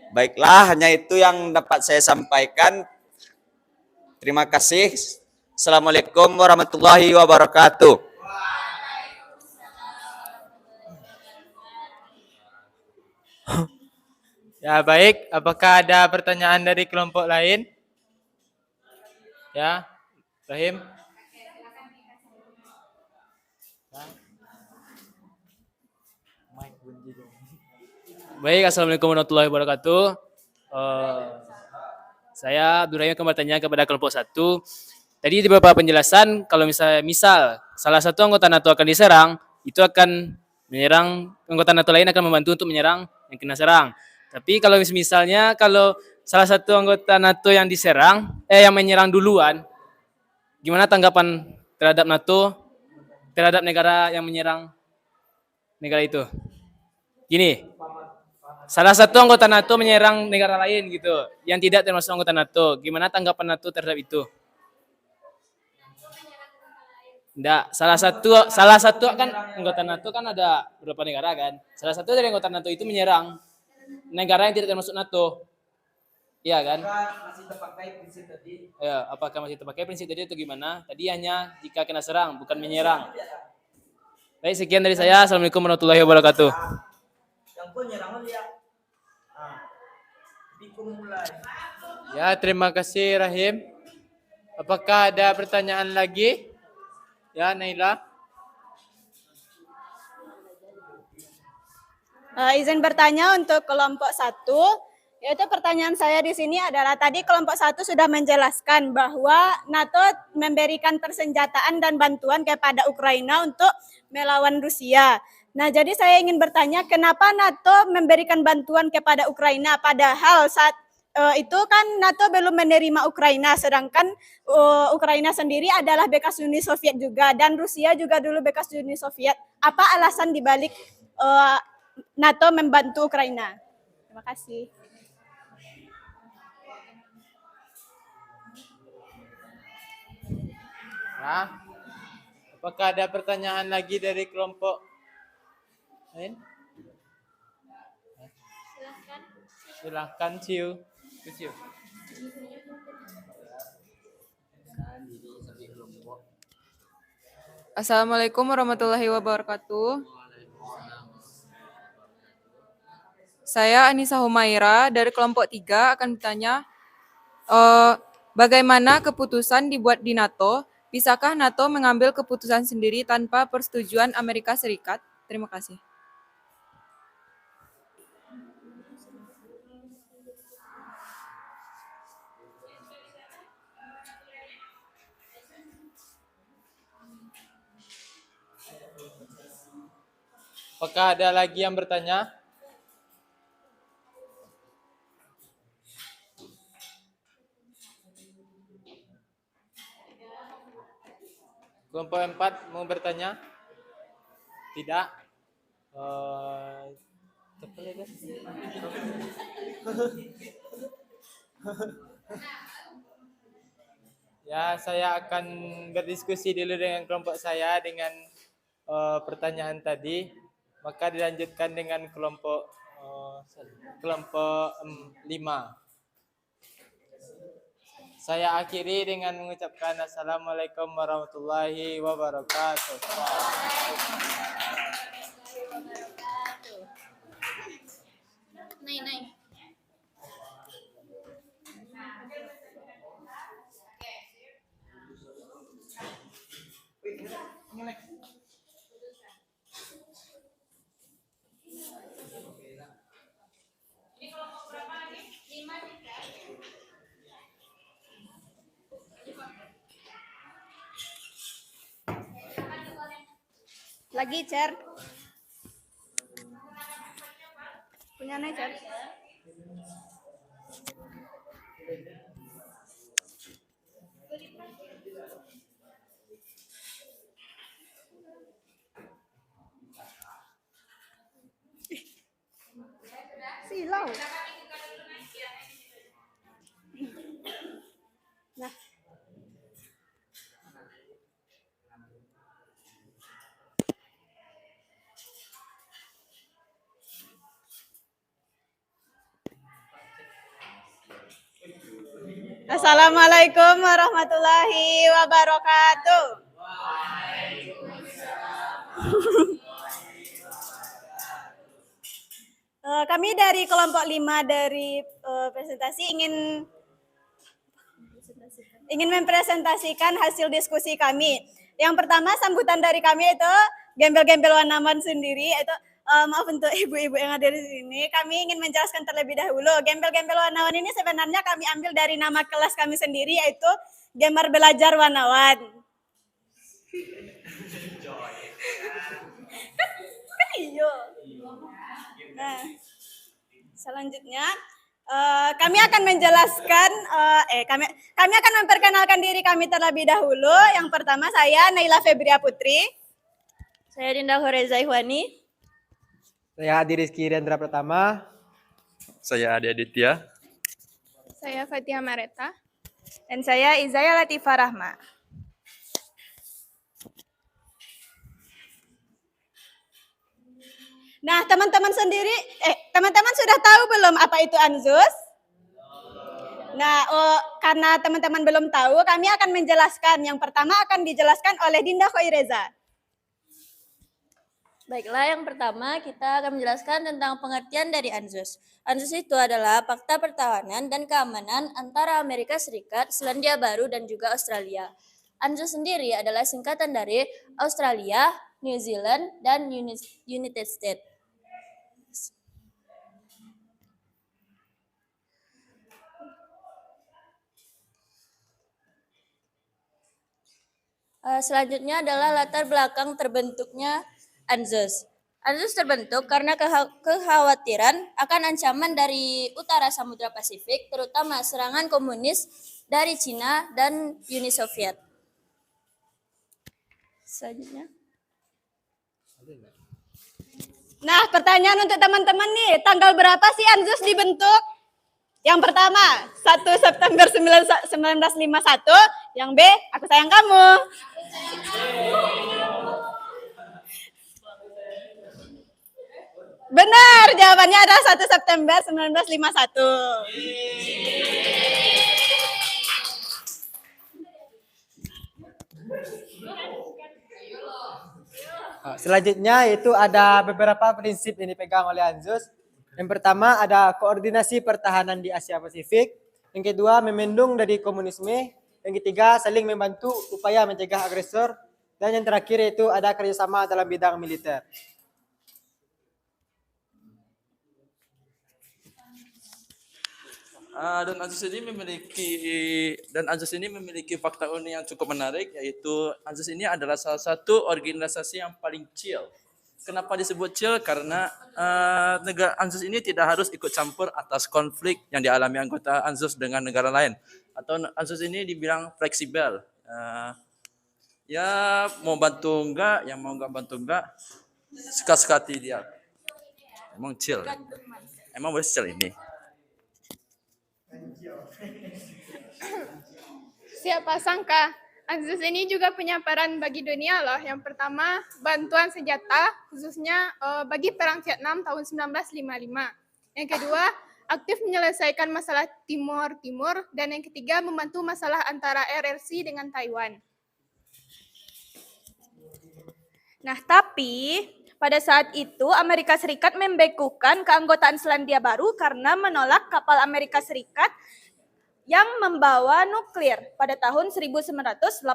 Baiklah, hanya itu yang dapat saya sampaikan. Terima kasih. Assalamualaikum warahmatullahi wabarakatuh. Ya, baik. Apakah ada pertanyaan dari kelompok lain? Ya, Rahim. Baik, Assalamualaikum warahmatullahi wabarakatuh. Saya Abdurrahim akan bertanya kepada kelompok 1. Tadi di beberapa penjelasan, kalau misal salah satu anggota NATO akan diserang, itu akan menyerang, anggota NATO lain akan membantu untuk menyerang yang kena serang. Tapi kalau misalnya kalau salah satu anggota NATO yang diserang, yang menyerang duluan, gimana tanggapan terhadap NATO, terhadap negara yang menyerang negara itu? Gini, salah satu anggota NATO menyerang negara lain gitu, yang tidak termasuk anggota NATO. Gimana tanggapan NATO terhadap itu? Enggak, salah satu kan anggota NATO kan ada beberapa negara kan. Salah satu dari anggota NATO itu menyerang negara yang tidak termasuk NATO. Iya kan? Masih terpakai prinsip tadi. Ya, apakah masih terpakai prinsip tadi atau gimana? Tadi hanya jika kena serang, bukan menyerang. Baik, sekian dari saya. Assalamualaikum warahmatullahi wabarakatuh. Yang pun nyerang dia. Ya, terima kasih Rahim. Apakah ada pertanyaan lagi? Ya, Naila. Izin bertanya untuk kelompok 1. Yaitu pertanyaan saya di sini adalah tadi kelompok 1 sudah menjelaskan bahwa NATO memberikan persenjataan dan bantuan kepada Ukraina untuk melawan Rusia. Nah, jadi saya ingin bertanya kenapa NATO memberikan bantuan kepada Ukraina padahal saat itu kan NATO belum menerima Ukraina, sedangkan Ukraina sendiri adalah bekas Uni Soviet juga dan Rusia juga dulu bekas Uni Soviet. Apa alasan dibalik NATO membantu Ukraina? Terima kasih. Nah, apakah ada pertanyaan lagi dari kelompok lain? Silahkan, Ciu. Ciu. Assalamualaikum warahmatullahi wabarakatuh. Saya Anissa Humaira dari kelompok 3 akan bertanya, bagaimana keputusan dibuat di NATO? Bisakah NATO mengambil keputusan sendiri tanpa persetujuan Amerika Serikat? Terima kasih. Apakah ada lagi yang bertanya? Kelompok 4 mau bertanya? Tidak? Siapa lagi? Ya, saya akan berdiskusi dulu dengan kelompok saya dengan pertanyaan tadi. Maka dilanjutkan dengan kelompok 5. Saya akhiri dengan mengucapkan Assalamualaikum warahmatullahi wabarakatuh. Naik. Lagi, Cer. Punya nih, Cer. Silau. Nah. Assalamualaikum warahmatullahi wabarakatuh. Kami dari kelompok 5 dari presentasi ingin mempresentasikan hasil diskusi kami. Yang pertama sambutan dari kami itu gembel-gembel Wanaman sendiri, itu maaf untuk ibu-ibu yang ada di sini. Kami ingin menjelaskan terlebih dahulu. Gembel-gembel Wanawan ini sebenarnya kami ambil dari nama kelas kami sendiri, yaitu Gemar Belajar Wanawan. Kan iyo. Nah, selanjutnya kami akan menjelaskan, kami akan memperkenalkan diri kami terlebih dahulu. Yang pertama saya Naila Febria Putri. Saya Dinda Horeza Ihwani. Saya Adi Rizky Rendra Pratama. Saya Adi Aditya. Saya Fatia Mareta. Dan saya Izaya Latifah Rahma. Nah, teman-teman sudah tahu belum apa itu ANZUS? Nah, karena teman-teman belum tahu, kami akan menjelaskan. Yang pertama akan dijelaskan oleh Dinda Khoireza. Baiklah, yang pertama kita akan menjelaskan tentang pengertian dari ANZUS. ANZUS itu adalah Fakta Pertahanan dan Keamanan antara Amerika Serikat, Selandia Baru, dan juga Australia. ANZUS sendiri adalah singkatan dari Australia, New Zealand, dan United States. Selanjutnya adalah latar belakang terbentuknya ANZUS. ANZUS terbentuk karena kekhawatiran akan ancaman dari utara Samudra Pasifik, terutama serangan komunis dari Cina dan Uni Soviet. Selanjutnya. Nah, pertanyaan untuk teman-teman nih, tanggal berapa sih ANZUS dibentuk? Yang pertama, 1 September 1951, yang B, aku sayang kamu. Benar, jawabannya adalah 1 September 1951. Selanjutnya itu ada beberapa prinsip yang dipegang oleh ANZUS. Yang pertama ada koordinasi pertahanan di Asia Pasifik. Yang kedua memendung dari komunisme. Yang ketiga saling membantu upaya mencegah agresor. Dan yang terakhir itu ada kerjasama dalam bidang militer. Dan ANZUS ini memiliki fakta unik yang cukup menarik, yaitu ANZUS ini adalah salah satu organisasi yang paling chill. Kenapa disebut chill? Karena negara ANZUS ini tidak harus ikut campur atas konflik yang dialami anggota ANZUS dengan negara lain. Atau ANZUS ini dibilang fleksibel. Ya mau bantu enggak, yang mau enggak bantu enggak, suka-suka hati dia. Emang chill. Emang boleh chill ini. Siapa sangka, ANZUS ini juga punya peran bagi dunia loh. Yang pertama, bantuan senjata, khususnya bagi Perang Vietnam tahun 1955. Yang kedua, aktif menyelesaikan masalah Timur. Dan yang ketiga, membantu masalah antara RRC dengan Taiwan. Nah, tapi pada saat itu Amerika Serikat membekukan keanggotaan Selandia Baru karena menolak kapal Amerika Serikat yang membawa nuklir pada tahun 1985.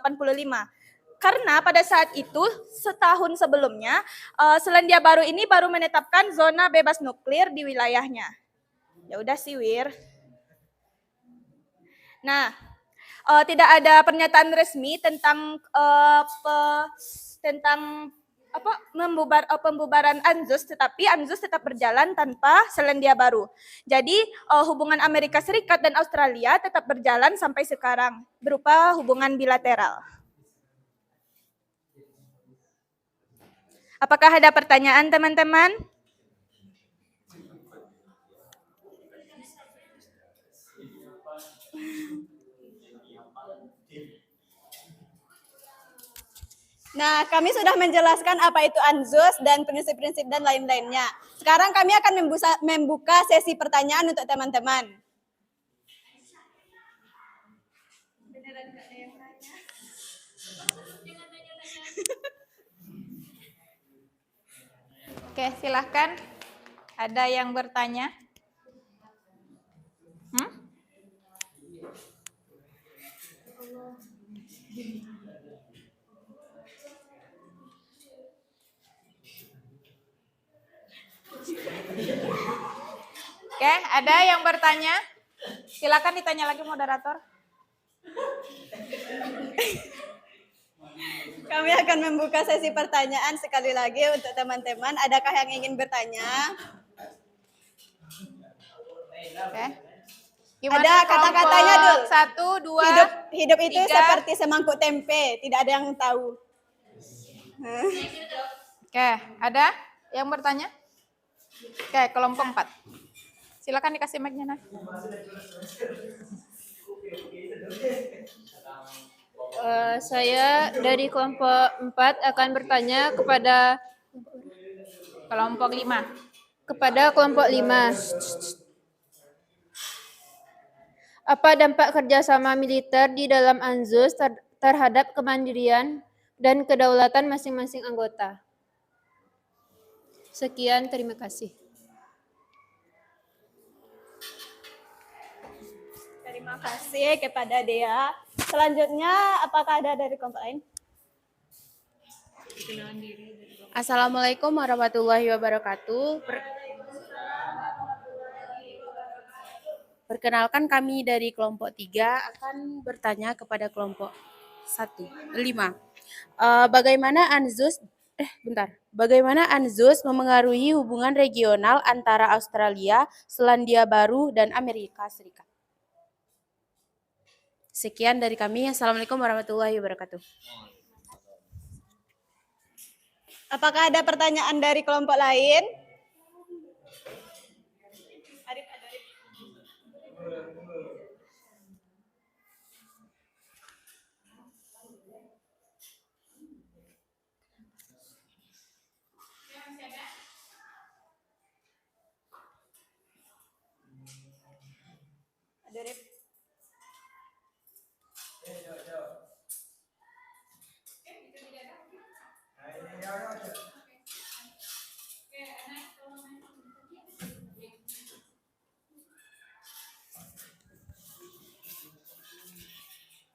Karena pada saat itu, setahun sebelumnya, Selandia Baru ini baru menetapkan zona bebas nuklir di wilayahnya. Ya udah sih, Wir. Nah, tidak ada pernyataan resmi tentang pembubaran ANZUS, tetapi ANZUS tetap berjalan tanpa Selandia Baru. Jadi hubungan Amerika Serikat dan Australia tetap berjalan sampai sekarang berupa hubungan bilateral. Apakah ada pertanyaan, teman-teman? Nah, kami sudah menjelaskan apa itu ANZUS dan prinsip-prinsip dan lain-lainnya. Sekarang kami akan membuka sesi pertanyaan untuk teman-teman. Oke, silahkan. Ada yang bertanya? Oke, ada yang bertanya? Silakan ditanya lagi moderator. Kami akan membuka sesi pertanyaan sekali lagi untuk teman-teman. Adakah yang ingin bertanya? Oke. Ada kata-katanya dulu. 1, 2, hidup itu 3. seperti semangkuk tempe, tidak ada yang tahu. Oke, ada yang bertanya? Oke, kelompok 4. Silakan dikasih mic-nya, Nah. Saya dari kelompok 4 akan bertanya kepada kelompok 5. Kepada kelompok 5. Apa dampak kerjasama militer di dalam ANZUS terhadap kemandirian dan kedaulatan masing-masing anggota? Sekian, terima kasih. Terima kasih kepada Dea. Selanjutnya, apakah ada dari kelompok lain? Assalamualaikum warahmatullahi wabarakatuh. Perkenalkan, kami dari kelompok 3 akan bertanya kepada kelompok Bagaimana ANZUS memengaruhi hubungan regional antara Australia, Selandia Baru, dan Amerika Serikat? Sekian dari kami. Assalamualaikum warahmatullahi wabarakatuh. Apakah ada pertanyaan dari kelompok lain?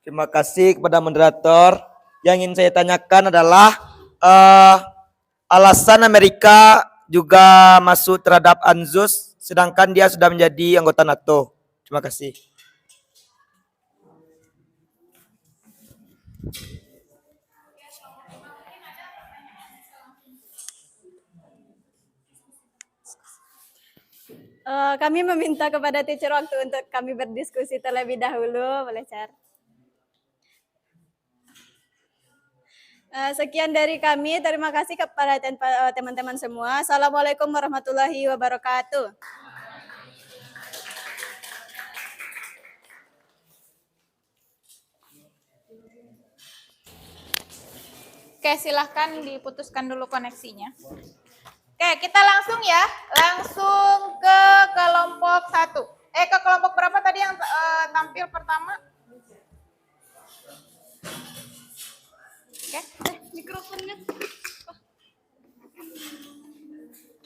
Terima kasih kepada moderator. Yang ingin saya tanyakan adalah alasan Amerika juga masuk terhadap ANZUS sedangkan dia sudah menjadi anggota NATO. Terima kasih. Kami meminta kepada teacher waktu untuk kami berdiskusi terlebih dahulu, boleh Char? Sekian dari kami, terima kasih kepada teman-teman semua. Assalamualaikum warahmatullahi wabarakatuh. Oke, silahkan diputuskan dulu koneksinya. Oke, kita langsung ya, langsung ke kelompok 1. Ke kelompok berapa tadi yang tampil pertama? Oke, mikrofonnya.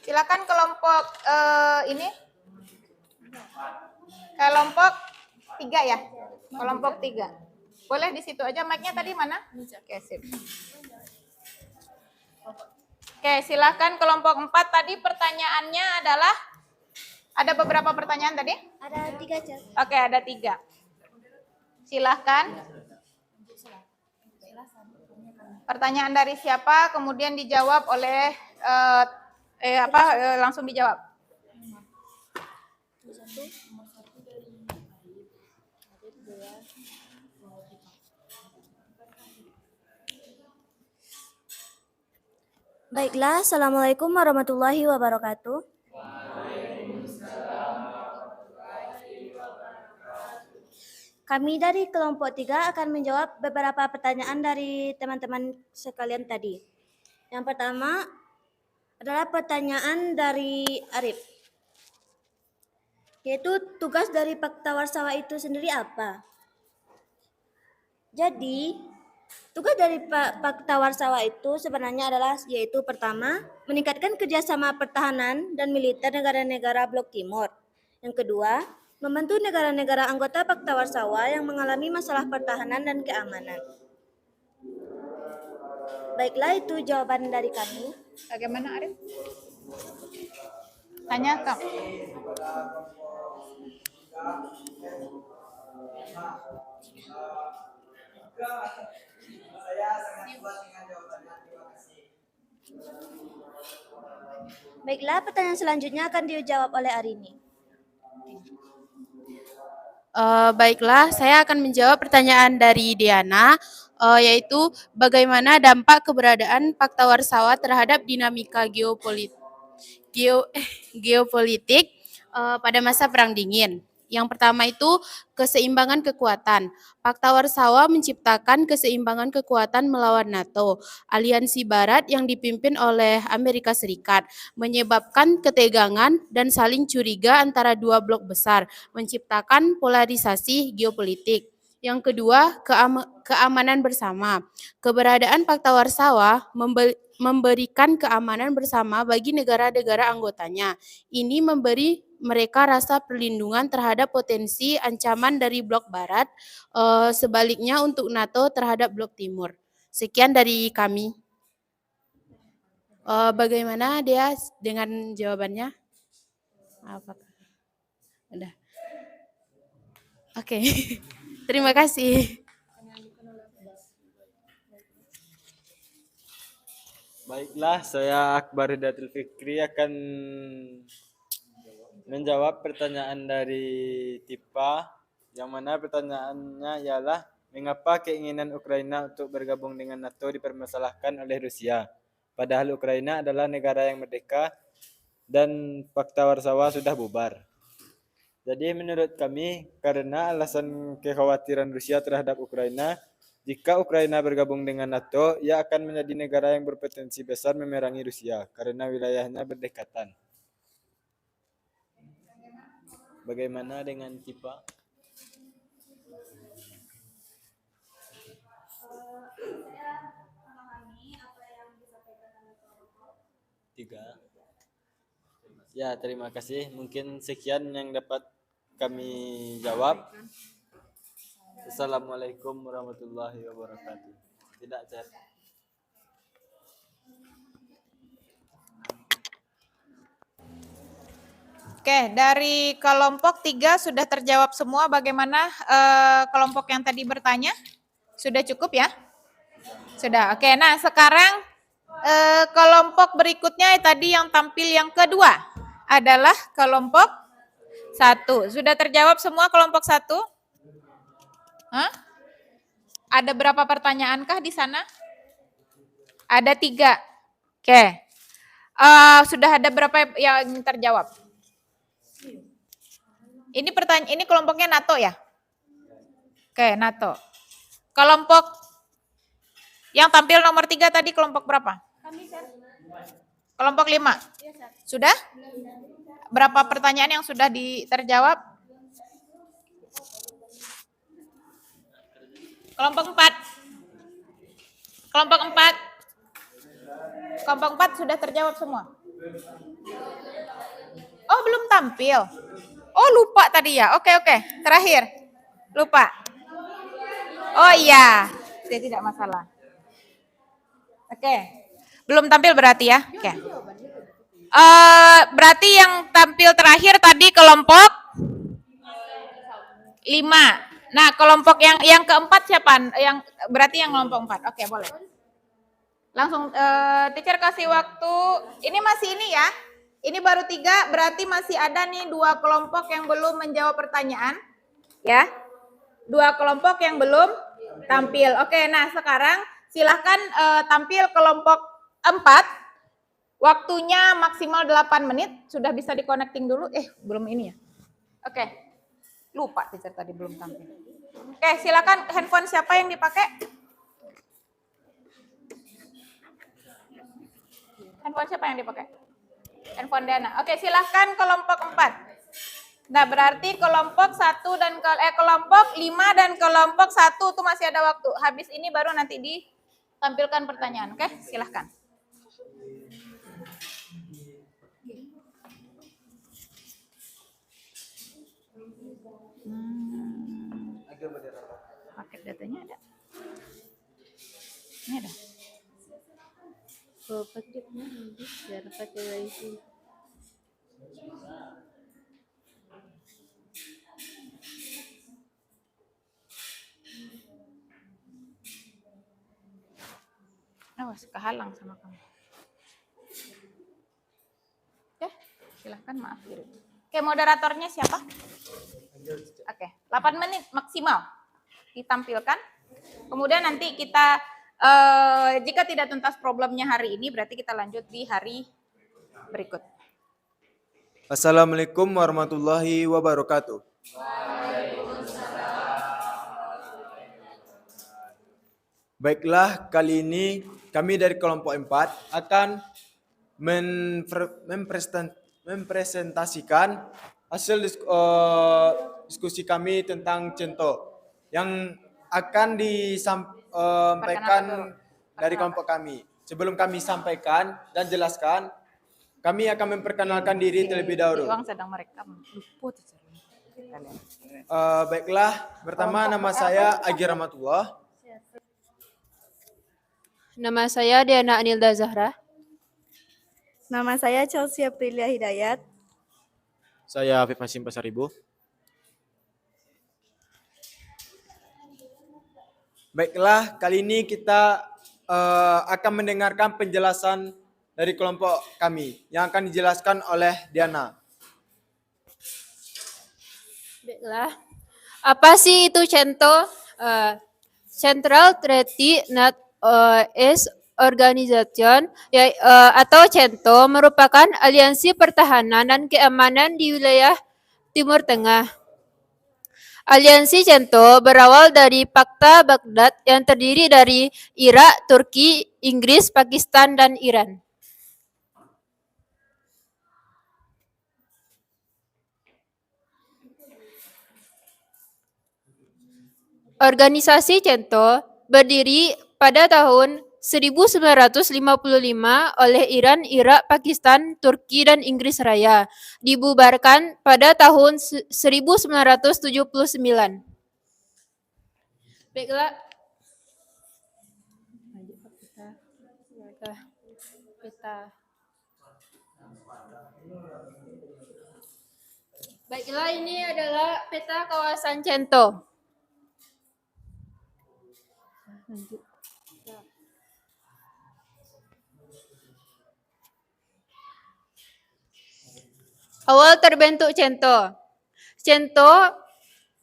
Silakan kelompok ini. Kelompok 3 ya. Kelompok 3. Boleh di situ aja, mic-nya tadi mana? Oke, sip. Oke, silakan kelompok 4 tadi pertanyaannya adalah ada beberapa pertanyaan tadi? Ada 3, Cak. Oke, ada 3. Silahkan. Pertanyaan dari siapa, kemudian dijawab oleh langsung dijawab. Baiklah, Assalamualaikum warahmatullahi wabarakatuh. Kami dari kelompok 3 akan menjawab beberapa pertanyaan dari teman-teman sekalian tadi. Yang pertama adalah pertanyaan dari Arif, yaitu tugas dari Fakta Warsawa itu sendiri apa? Jadi, tugas dari Fakta Warsawa itu sebenarnya adalah yaitu pertama, meningkatkan kerjasama pertahanan dan militer negara-negara Blok Timur. Yang kedua, membantu negara-negara anggota Fakta Warsawa yang mengalami masalah pertahanan dan keamanan. Baiklah, itu jawaban dari kami. Bagaimana Arif? Tanya Kak. Baiklah, pertanyaan selanjutnya akan dijawab oleh Arini. Baiklah, saya akan menjawab pertanyaan dari Diana, yaitu bagaimana dampak keberadaan Fakta Warsawa terhadap dinamika geopolitik pada masa Perang Dingin. Yang pertama itu keseimbangan kekuatan. Fakta Warsawa menciptakan keseimbangan kekuatan melawan NATO, aliansi Barat yang dipimpin oleh Amerika Serikat, menyebabkan ketegangan dan saling curiga antara dua blok besar, menciptakan polarisasi geopolitik. Yang kedua, keamanan bersama. Keberadaan Fakta Warsawa memberikan keamanan bersama bagi negara-negara anggotanya. Ini memberi mereka rasa perlindungan terhadap potensi ancaman dari blok Barat, sebaliknya untuk NATO terhadap blok Timur. Sekian dari kami. Bagaimana dia dengan jawabannya? Apakah? Udah. Oke. Terima kasih. Baiklah, saya Akbar Hidayatul Fikri akan menjawab pertanyaan dari Tipa, yang mana pertanyaannya ialah mengapa keinginan Ukraina untuk bergabung dengan NATO dipermasalahkan oleh Rusia, padahal Ukraina adalah negara yang merdeka dan Pakta Warsawa sudah bubar. Jadi menurut kami, karena alasan kekhawatiran Rusia terhadap Ukraina, jika Ukraina bergabung dengan NATO, ia akan menjadi negara yang berpotensi besar memerangi Rusia karena wilayahnya berdekatan. Bagaimana dengan Tipa? Tiga. Ya, terima kasih. Mungkin sekian yang dapat kami jawab. Assalamualaikum warahmatullahi wabarakatuh. Tidak, Chat. Oke, dari kelompok 3 sudah terjawab semua. Bagaimana kelompok yang tadi bertanya? Sudah cukup ya? Sudah. Oke, nah sekarang kelompok berikutnya tadi yang tampil yang kedua adalah kelompok 1. Sudah terjawab semua kelompok 1? Hah? Ada berapa pertanyaankah di sana? Ada 3. Oke. Sudah ada berapa yang terjawab? Ini ini kelompoknya NATO ya? Oke, NATO. Kelompok yang tampil nomor 3 tadi kelompok berapa? Kelompok 5. Sudah? Berapa pertanyaan yang sudah terjawab? Kelompok 4. Kelompok 4. Kelompok 4 sudah terjawab semua. Oh, belum tampil. Oh, lupa tadi ya. Oke. Terakhir. Lupa. Oh iya. Tidak masalah. Oke. Belum tampil berarti ya. Oke. Berarti yang tampil terakhir tadi kelompok 5. Nah, kelompok yang keempat siapa? Yang berarti yang kelompok 4. Oke, boleh. Langsung teacher kasih waktu. Ini masih ini ya. Ini baru 3, berarti masih ada nih 2 kelompok yang belum menjawab pertanyaan. Ya. 2 kelompok yang belum tampil. Oke, nah sekarang silahkan tampil kelompok 4. Waktunya maksimal 8 menit. Sudah bisa di-connecting dulu. Belum ini ya. Oke. Lupa teacher tadi belum tampil. Oke, silakan handphone siapa yang dipakai? Handphone siapa yang dipakai? Handphone Dana. Oke, silahkan kelompok 4. Nah, berarti kelompok 1 dan kelompok 5 dan kelompok 1 itu masih ada waktu. Habis ini baru nanti ditampilkan pertanyaan. Oke, silahkan. Paket datanya ada. Ini ada. Paketnya habis biar pakai wifi. Awas, kehalang sama kamu. Oke, silahkan maaf diri. Oke, moderatornya siapa? Oke, 8 menit maksimal ditampilkan. Kemudian nanti kita jika tidak tuntas problemnya hari ini, berarti kita lanjut di hari berikut. Assalamualaikum warahmatullahi wabarakatuh. Baiklah, kali ini kami dari kelompok 4 akan mempresentasikan hasil diskusi kami tentang CENTO yang akan disampaikan dari kelompok kami. Sebelum kami sampaikan dan jelaskan, kami akan memperkenalkan diri terlebih dahulu. Uang sedang merekam. Baiklah, pertama nama saya Agi Rahmatullah. Nama saya Diana Anilda Zahra. Nama saya Chelsea Aprilia Hidayat. Saya Afif Hasim Pasaribu. Baiklah, kali ini kita akan mendengarkan penjelasan dari kelompok kami yang akan dijelaskan oleh Diana. Baiklah. Apa sih itu CENTO? Central Treaty Net is Organization atau CENTO merupakan aliansi pertahanan dan keamanan di wilayah Timur Tengah. Aliansi CENTO berawal dari Pakta Baghdad yang terdiri dari Irak, Turki, Inggris, Pakistan, dan Iran. Organisasi CENTO berdiri pada tahun 1955 oleh Iran, Irak, Pakistan, Turki, dan Inggris Raya. Dibubarkan pada tahun 1979. Baiklah. Baiklah, ini adalah peta kawasan CENTO. Awal terbentuk CENTO. CENTO,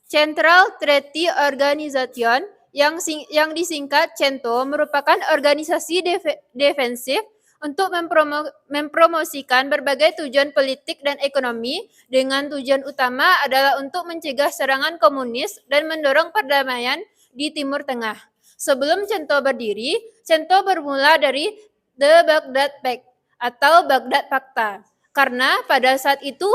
Central Treaty Organization, yang disingkat CENTO, merupakan organisasi defensif untuk mempromosikan berbagai tujuan politik dan ekonomi dengan tujuan utama adalah untuk mencegah serangan komunis dan mendorong perdamaian di Timur Tengah. Sebelum CENTO berdiri, CENTO bermula dari The Baghdad Pact atau Baghdad Pakta. Karena pada saat itu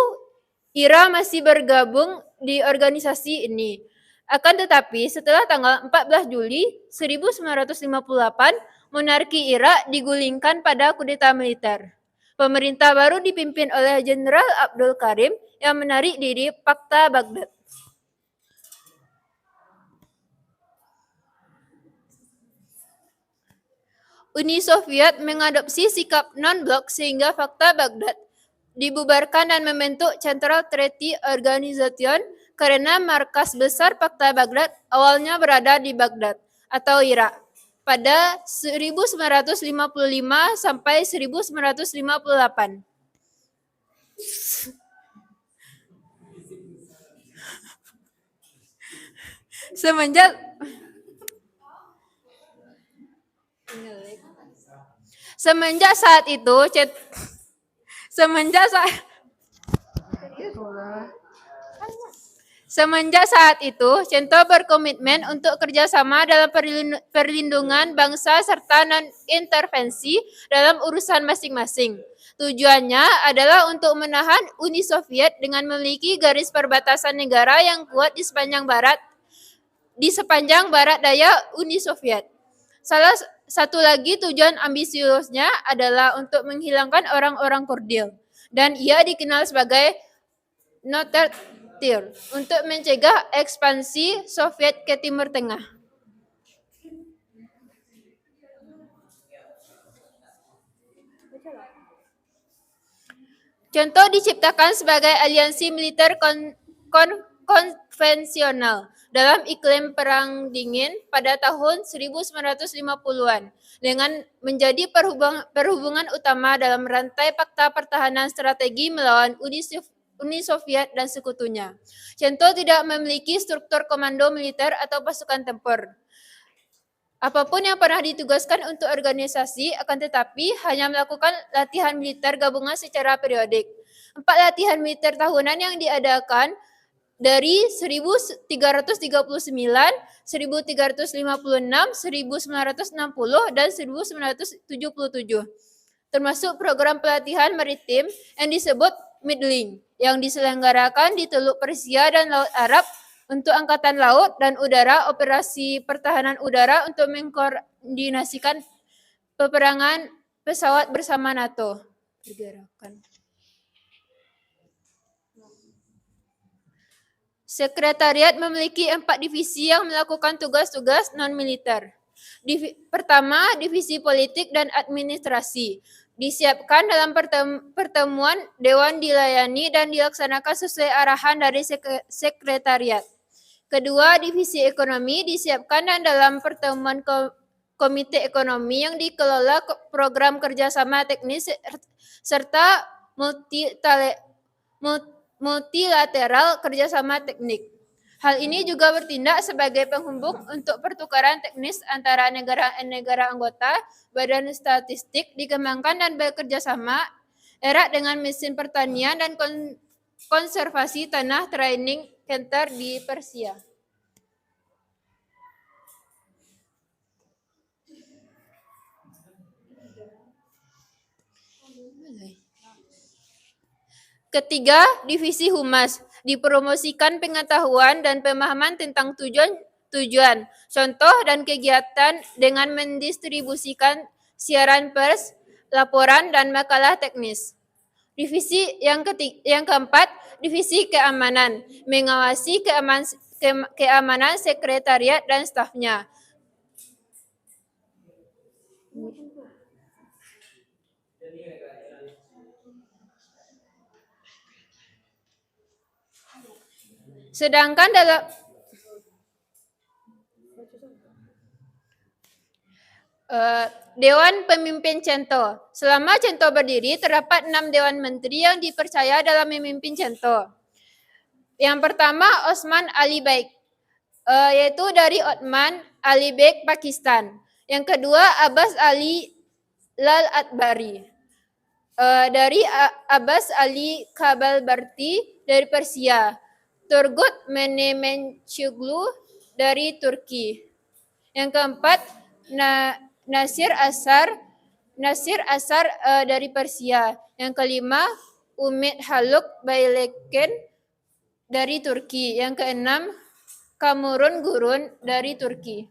Iran masih bergabung di organisasi ini. Akan tetapi setelah tanggal 14 Juli 1958, monarki Irak digulingkan pada kudeta militer. Pemerintah baru dipimpin oleh Jenderal Abdul Karim yang menarik diri Pakta Baghdad. Uni Soviet mengadopsi sikap non-blok sehingga Pakta Baghdad dibubarkan dan membentuk Central Treaty Organization karena markas besar Pakta Baghdad awalnya berada di Baghdad atau Irak pada 1955 sampai 1958. Semenjak saat itu CENTO berkomitmen untuk kerjasama dalam perlindungan bangsa serta non-intervensi dalam urusan masing-masing. Tujuannya adalah untuk menahan Uni Soviet dengan memiliki garis perbatasan negara yang kuat di sepanjang barat daya Uni Soviet. Salah satu lagi tujuan ambisiusnya adalah untuk menghilangkan orang-orang Kurdil, dan ia dikenal sebagai Northern Tier untuk mencegah ekspansi Soviet ke Timur Tengah. CENTO diciptakan sebagai aliansi militer konvensional dalam iklim Perang Dingin pada tahun 1950-an dengan menjadi perhubungan utama dalam rantai fakta pertahanan strategi melawan Uni Soviet dan sekutunya. CENTO tidak memiliki struktur komando militer atau pasukan tempur. Apapun yang pernah ditugaskan untuk organisasi, akan tetapi hanya melakukan latihan militer gabungan secara periodik. 4 latihan militer tahunan yang diadakan dari 1339, 1356, 1960, dan 1977. Termasuk program pelatihan maritim yang disebut Midling, yang diselenggarakan di Teluk Persia dan Laut Arab untuk Angkatan Laut dan Udara, operasi pertahanan udara untuk mengkoordinasikan peperangan pesawat bersama NATO. Sekretariat memiliki 4 divisi yang melakukan tugas-tugas non-militer. Pertama, divisi politik dan administrasi. Disiapkan dalam pertemuan Dewan dilayani dan dilaksanakan sesuai arahan dari sekretariat. Kedua, divisi ekonomi disiapkan dan dalam pertemuan Komite Ekonomi yang dikelola program kerjasama teknis serta multilateral kerjasama teknik. Hal ini juga bertindak sebagai penghubung untuk pertukaran teknis antara negara anggota. Badan Statistik dikembangkan dan bekerjasama erat dengan mesin pertanian dan konservasi tanah training center di Persia. Ketiga, divisi humas dipromosikan pengetahuan dan pemahaman tentang tujuan, contoh dan kegiatan dengan mendistribusikan siaran pers, laporan dan makalah teknis. Divisi yang keempat, divisi keamanan, mengawasi keamanan sekretariat dan stafnya. Sedangkan dalam Dewan Pemimpin Cento. Selama Cento berdiri, terdapat 6 Dewan Menteri yang dipercaya dalam memimpin Cento. Yang pertama, Osman Ali Baik, yaitu dari Ottoman Ali Beg, Pakistan. Yang kedua, Abbas Ali Lal Atbari, dari Abbas Ali Kabalbarti dari Persia. Turgut Menemençuglu dari Turki. Yang keempat, Nasir Asar dari Persia. Yang kelima, Umit Haluk Bayleken dari Turki. Yang keenam, Kamurun Gurun dari Turki.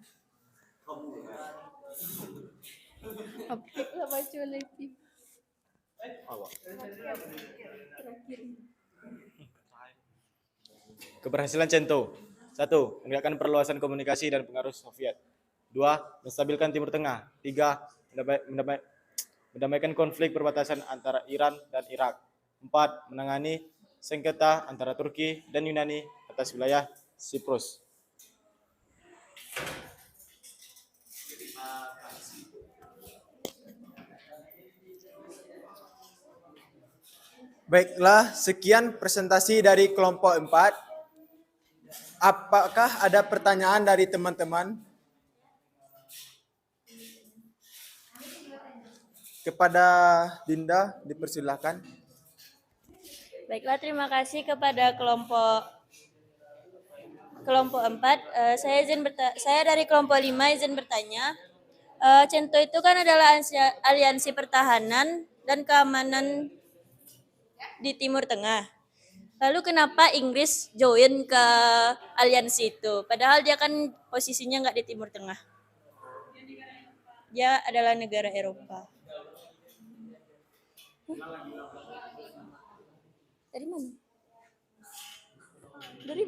Keberhasilan Cento. 1. Menegakkan perluasan komunikasi dan pengaruh Soviet. 2. Menstabilkan Timur Tengah. 3. Mendamaikan konflik perbatasan antara Iran dan Irak. 4. Menangani sengketa antara Turki dan Yunani atas wilayah Siprus. Baiklah, sekian presentasi dari kelompok 4. Apakah ada pertanyaan dari teman-teman? Kepada Dinda, dipersilakan. Baiklah, terima kasih kepada kelompok 4. Saya dari kelompok 5 izin bertanya. Cento itu kan adalah aliansi pertahanan dan keamanan di Timur Tengah. Lalu kenapa Inggris join ke aliansi itu? Padahal dia kan posisinya nggak di Timur Tengah. Dia adalah negara Eropa. Dari mana? Dari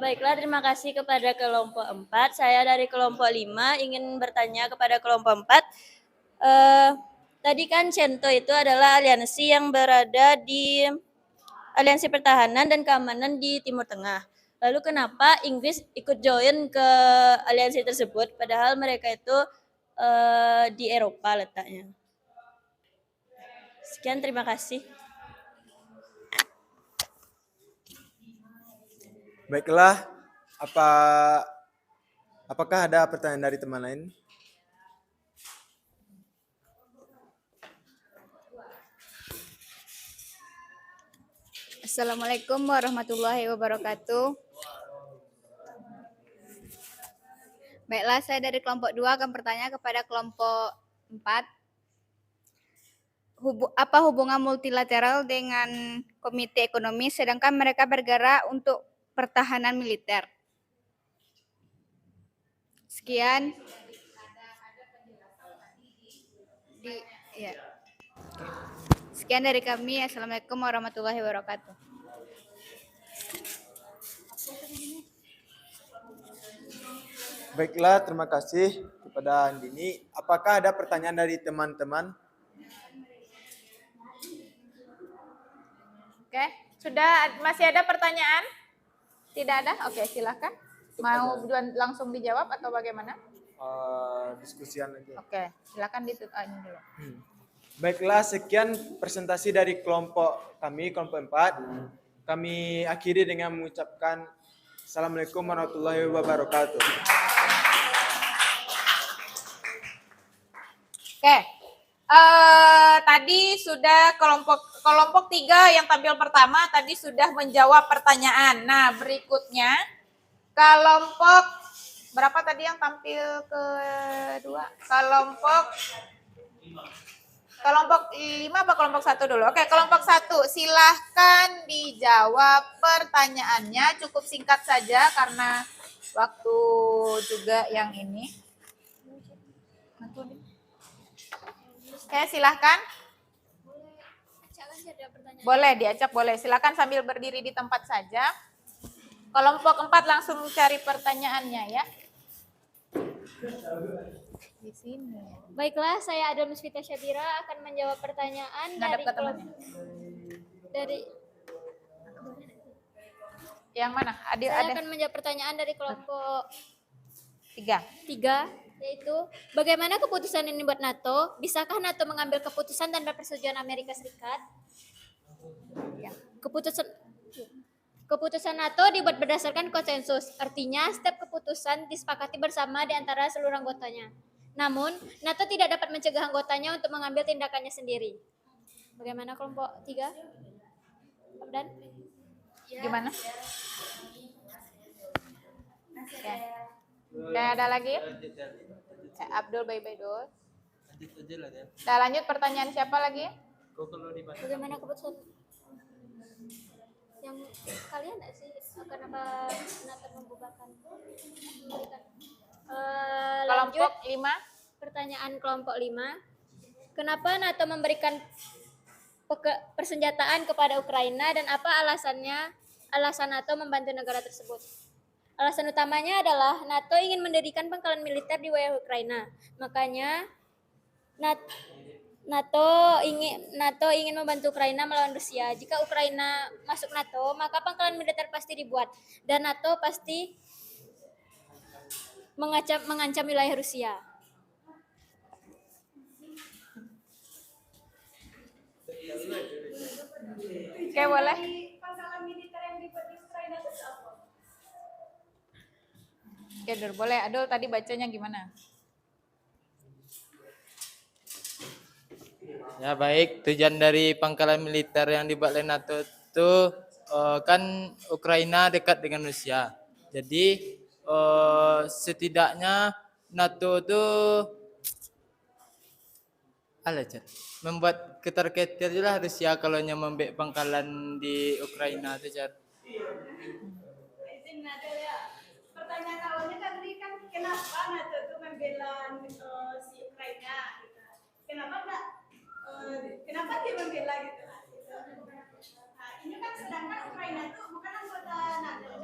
baiklah, terima kasih kepada kelompok 4. Saya dari kelompok 5 ingin bertanya kepada kelompok 4. Tadi kan Cento itu adalah aliansi yang berada di aliansi pertahanan dan keamanan di Timur Tengah. Lalu kenapa Inggris ikut join ke aliansi tersebut padahal mereka itu di Eropa letaknya? Sekian, terima kasih. Baiklah, apakah ada pertanyaan dari teman lain? Assalamualaikum warahmatullahi wabarakatuh. Baiklah, saya dari kelompok 2 akan bertanya kepada kelompok 4. Apa hubungan multilateral dengan Komite Ekonomi sedangkan mereka bergerak untuk pertahanan militer? Sekian. Sekian dari kami. Assalamualaikum warahmatullahi wabarakatuh. Baiklah, terima kasih kepada Andini. Apakah ada pertanyaan dari teman-teman? Oke, masih ada pertanyaan? Tidak ada? Oke, silakan. Mau langsung dijawab atau bagaimana? diskusian lagi. Oke, silakan ditutup ini dulu. Baiklah, sekian presentasi dari kelompok kami, kelompok 4. Kami akhiri dengan mengucapkan Assalamualaikum warahmatullahi wabarakatuh. Oke, tadi sudah kelompok 3 yang tampil pertama tadi sudah menjawab pertanyaan. Nah, berikutnya kelompok berapa tadi yang tampil kedua? Kelompok 5 apa kelompok 1 dulu? Oke, kelompok 1 silahkan dijawab pertanyaannya, cukup singkat saja karena waktu juga yang ini. Oke, silahkan. Boleh diacak, boleh. Silahkan sambil berdiri di tempat saja. Kelompok 4 langsung cari pertanyaannya ya. Di sini. Baiklah, saya Adel Musfita Syabira akan menjawab pertanyaan dari yang mana? Saya akan menjawab pertanyaan dari kelompok 3, yaitu bagaimana keputusan ini buat NATO? Bisakah NATO mengambil keputusan tanpa persetujuan Amerika Serikat? Ya. Keputusan NATO dibuat berdasarkan konsensus, artinya setiap keputusan disepakati bersama di antara seluruh anggotanya. Namun, NATO tidak dapat mencegah anggotanya untuk mengambil tindakannya sendiri. Bagaimana kelompok 3? Abdan? Gimana? Oke. Ada lagi? Abdul, bye-bye dulu. Udah lanjut pertanyaan siapa lagi? Bagaimana keputusan yang kalian enggak sih kenapa NATO membubarkan? Kelompok 5. Pertanyaan kelompok 5. Kenapa NATO memberikan persenjataan kepada Ukraina dan apa alasan NATO membantu negara tersebut? Alasan utamanya adalah NATO ingin mendirikan pangkalan militer di wilayah Ukraina. Makanya NATO ingin membantu Ukraina melawan Rusia. Jika Ukraina masuk NATO, maka pangkalan militer pasti dibuat dan NATO pasti mengancam wilayah Rusia. Oke, boleh. Pangkalan militer yang dibuat di Ukraina itu apa? Oke, boleh. Adul tadi bacanya gimana? Ya baik, tujuan dari pangkalan militer yang dibuat oleh NATO itu kan Ukraina dekat dengan Rusia. Jadi setidaknya NATO itu membuat ketar-ketir lah Rusia kalau membuat pangkalan di Ukraina itu Jar. Izin NATO ya. Pertanyaan awalnya tadi kan kenapa NATO itu membela si Ukraina? Gitu. Kenapa dia membela gitu? Nah, ini kan sedangkan Ukraina itu bukan anggota NATO.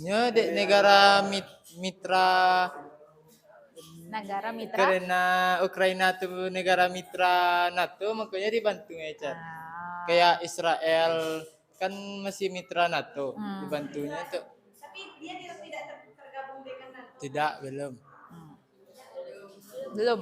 Negara mitra. Karena Ukraina itu negara mitra NATO, makanya dibantu Jar. Kayak Israel kan masih mitra NATO, dibantunya tuh. Tapi dia tidak tergabung dengan NATO. Tidak, belum. Belum.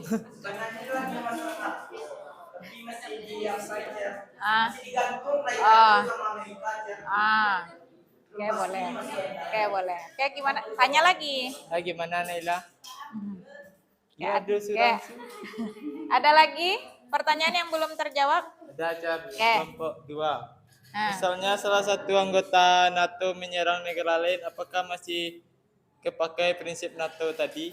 Oke, boleh. Oke, gimana? Tanya lagi. Gimana Naila? Oke. Ada lagi pertanyaan yang belum terjawab? Ada Jar, kelompok 2. Misalnya salah satu anggota NATO menyerang negara lain, apakah masih kepakai prinsip NATO tadi?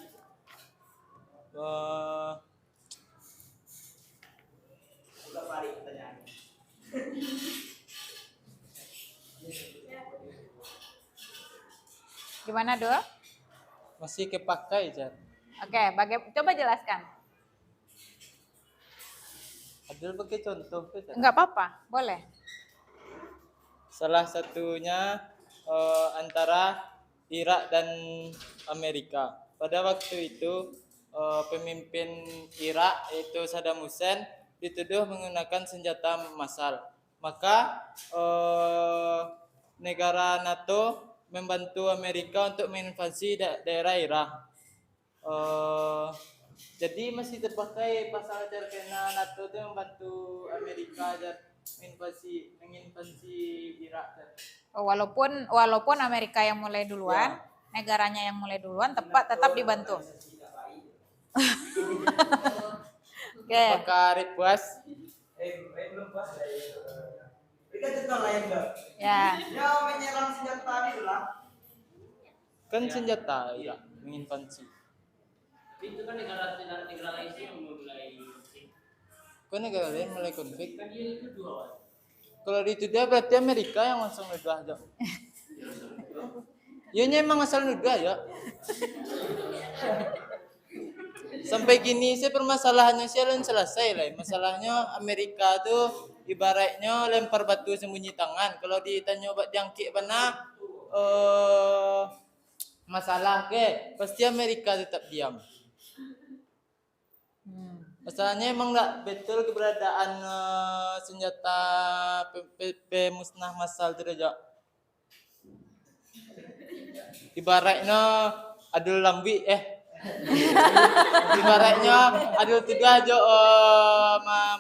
Gimana, Dul? Masih kepakai, Jar. Oke, coba jelaskan. Adil pakai contoh, Jar. Enggak apa-apa, boleh. Salah satunya antara Irak dan Amerika. Pada waktu itu pemimpin Irak yaitu Saddam Hussein dituduh menggunakan senjata massal. Maka negara NATO membantu Amerika untuk menginvasi daerah Irak. jadi masih terpakai pasal terkena NATO itu membantu Amerika dan menginvasi Irak. Walaupun Amerika yang mulai duluan, negaranya yang mulai duluan tetap dibantu. Oke. Apakah puas? Belum puas. Kita contoh lain dong. Ya. Ya menyerang senjata itu lah. Kan senjata Irak menginvasi. Itu kan negara lain sih yang mulai konflik. Kok negara lain mulai konflik? Kan dia itu dua. Kalau itu dia berarti Amerika yang langsung nuduh aja. Ya emang asal nuduh aja. Sampai gini sih permasalahannya sih belum selesai lah. Masalahnya Amerika tuh ibaratnya lempar batu sembunyi tangan. Kalau ditanya buat jangkik mana masalah ke, pasti Amerika tetap diam. Masalahnya emang nggak betul keberadaan senjata pemusnah massal itu aja. Ibaratnya adul lambi ibaratnya adul tiga aja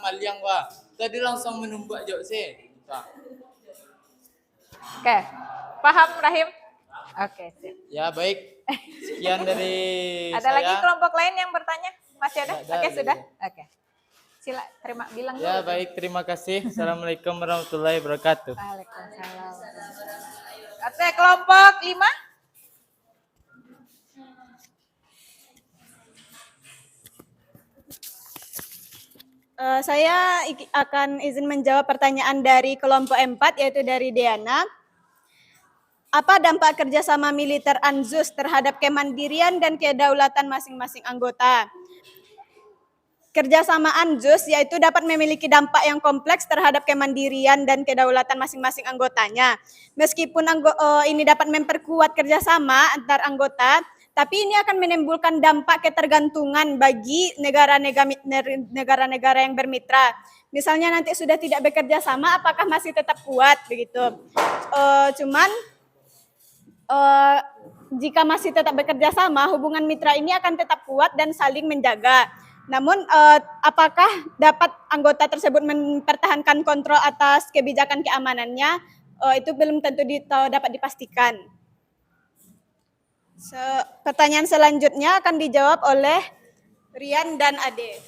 maliang wah. Tadi langsung menumbuk aja sih. Oke. Paham Rahim? Oke, sip. Ya baik. Sekian dari Ada saya. lagi kelompok lain yang bertanya? Masih ada? Ada, Oke, ada. sudah. Oke. Sila bilang Ya dulu. baik, terima kasih. Assalamualaikum warahmatullahi wabarakatuh. Waalaikumsalam. Oke, kelompok 5. Saya akan izin menjawab pertanyaan dari kelompok 4, yaitu dari Diana. Apa dampak kerjasama militer ANZUS terhadap kemandirian dan kedaulatan masing-masing anggota? Kerjasama ANZUS yaitu dapat memiliki dampak yang kompleks terhadap kemandirian dan kedaulatan masing-masing anggotanya. Meskipun ini dapat memperkuat kerjasama antar anggota, tapi ini akan menimbulkan dampak ketergantungan bagi negara-negara yang bermitra. Misalnya nanti sudah tidak bekerja sama, apakah masih tetap kuat begitu? Jika masih tetap bekerja sama, hubungan mitra ini akan tetap kuat dan saling menjaga. Namun, apakah dapat anggota tersebut mempertahankan kontrol atas kebijakan keamanannya? Itu belum tentu dapat dipastikan. Pertanyaan selanjutnya akan dijawab oleh Rian dan Ade.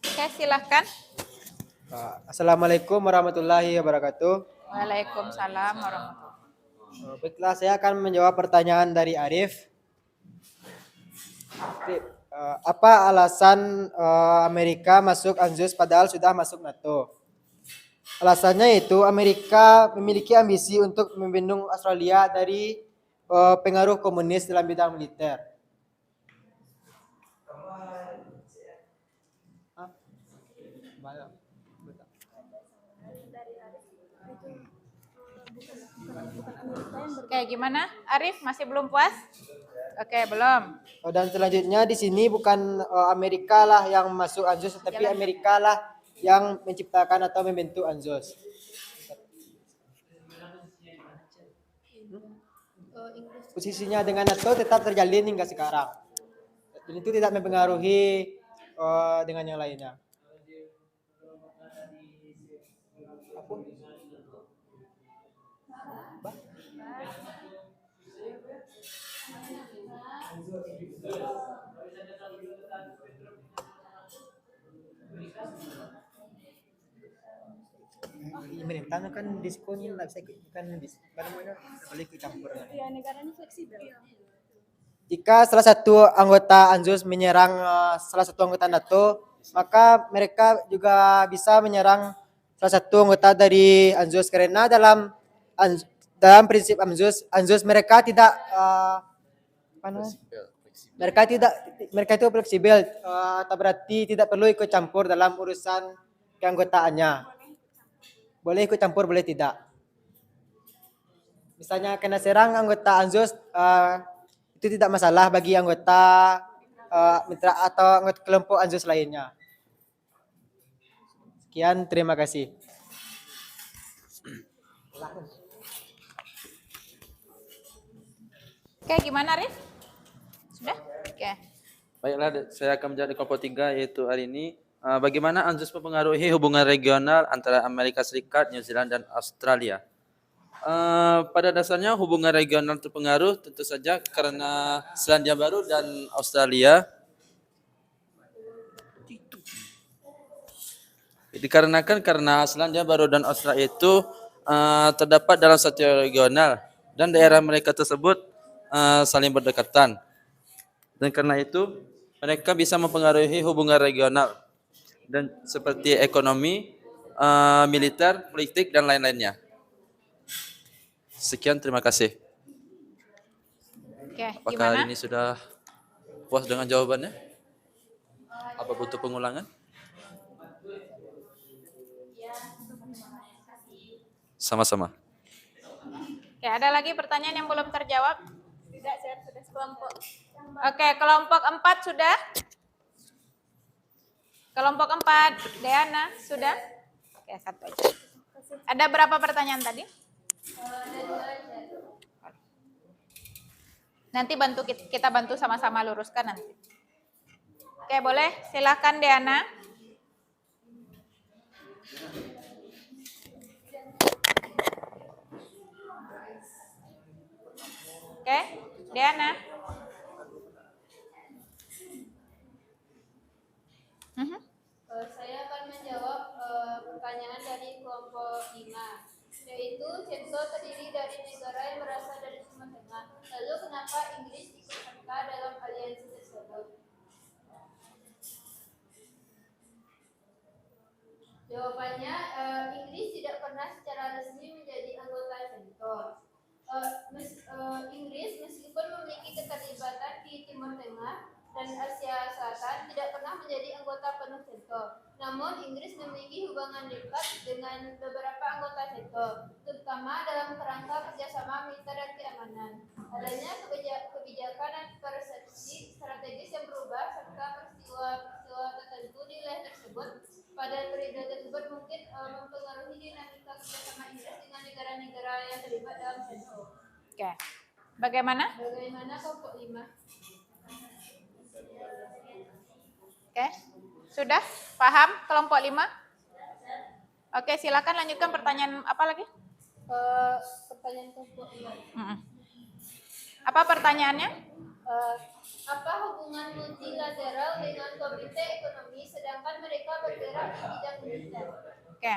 Oke, silahkan. Assalamualaikum warahmatullahi wabarakatuh. Waalaikumsalam warahmatullahi. Baiklah, saya akan menjawab pertanyaan dari Arif. Apa alasan Amerika masuk ANZUS padahal sudah masuk NATO? Alasannya itu Amerika memiliki ambisi untuk membendung Australia dari pengaruh komunis dalam bidang militer. Oke, gimana? Arif masih belum puas? Oke, belum. Dan selanjutnya di sini bukan Amerika lah yang masuk ANZUS, tapi Amerika lah yang menciptakan atau membentuk ANZUS. Posisinya dengan NATO tetap terjalin hingga sekarang. Dan itu tidak mempengaruhi dengan yang lainnya. Pemerintah kan diskon nggak bisa kan boleh ikut campur. Ya, negaranya fleksibel. Jika salah satu anggota ANZUS menyerang salah satu anggota NATO, maka mereka juga bisa menyerang salah satu anggota dari ANZUS karena dalam prinsip ANZUS mereka tidak mereka itu fleksibel atau berarti tidak perlu ikut campur dalam urusan keanggotaannya. Boleh ikut campur, boleh tidak. Misalnya kena serang anggota ANZUS, itu tidak masalah bagi anggota mitra atau anggota kelompok ANZUS lainnya. Sekian, terima kasih. Oke, gimana Rif? Sudah? Oke. Baiklah, saya akan menjadi kelompok 3 yaitu hari ini. Bagaimana ANZUS mempengaruhi hubungan regional antara Amerika Serikat, New Zealand, dan Australia? Pada dasarnya hubungan regional terpengaruh tentu saja karena Selandia Baru dan Australia dikarenakan karena Selandia Baru dan Australia itu terdapat dalam satu regional dan daerah mereka tersebut saling berdekatan. Dan karena itu mereka bisa mempengaruhi hubungan regional dan seperti ekonomi, militer, politik, dan lain-lainnya. Sekian, terima kasih. Oke, Apakah gimana? hari ini sudah puas dengan jawabannya? Apa butuh pengulangan? Sama-sama. Oke, ada lagi pertanyaan yang belum terjawab? Tidak, saya sudah sekelompok. Oke, kelompok 4 sudah? Kelompok 4, Deana, sudah? Oke, satu aja. Ada berapa pertanyaan tadi? Nanti kita bantu sama-sama luruskan nanti. Oke, boleh. Silakan Deana. Oke, Deana. Saya akan menjawab pertanyaan dari kelompok 5, yaitu CENTO terdiri dari negara yang berasal dari Timur Tengah. Lalu kenapa Inggris ikut serta dalam aliansi tersebut? Jawabannya, Inggris tidak pernah secara resmi menjadi anggota CENTO. Inggris meskipun memiliki keterlibatan di Timur Tengah dan Asia Selatan tidak pernah menjadi anggota penuh CENTO. Namun Inggris memiliki hubungan dekat dengan beberapa anggota CENTO, terutama dalam kerangka kerjasama militer dan keamanan. Adanya kebijakan dan persepsi strategis yang berubah serta peristiwa tertentu di wilayah tersebut pada periode tersebut mungkin mempengaruhi dinamika kerjasama Inggris dengan negara-negara yang terlibat dalam CENTO. Oke. Bagaimana? Bagaimana kelompok 5? Oke. Sudah? Paham kelompok 5? Oke, silakan lanjutkan pertanyaan apa lagi? Pertanyaan kelompok 5. Apa pertanyaannya? Apa hubungan multilateral dengan Komite Ekonomi sedangkan mereka bergerak di bidang militer? Oke.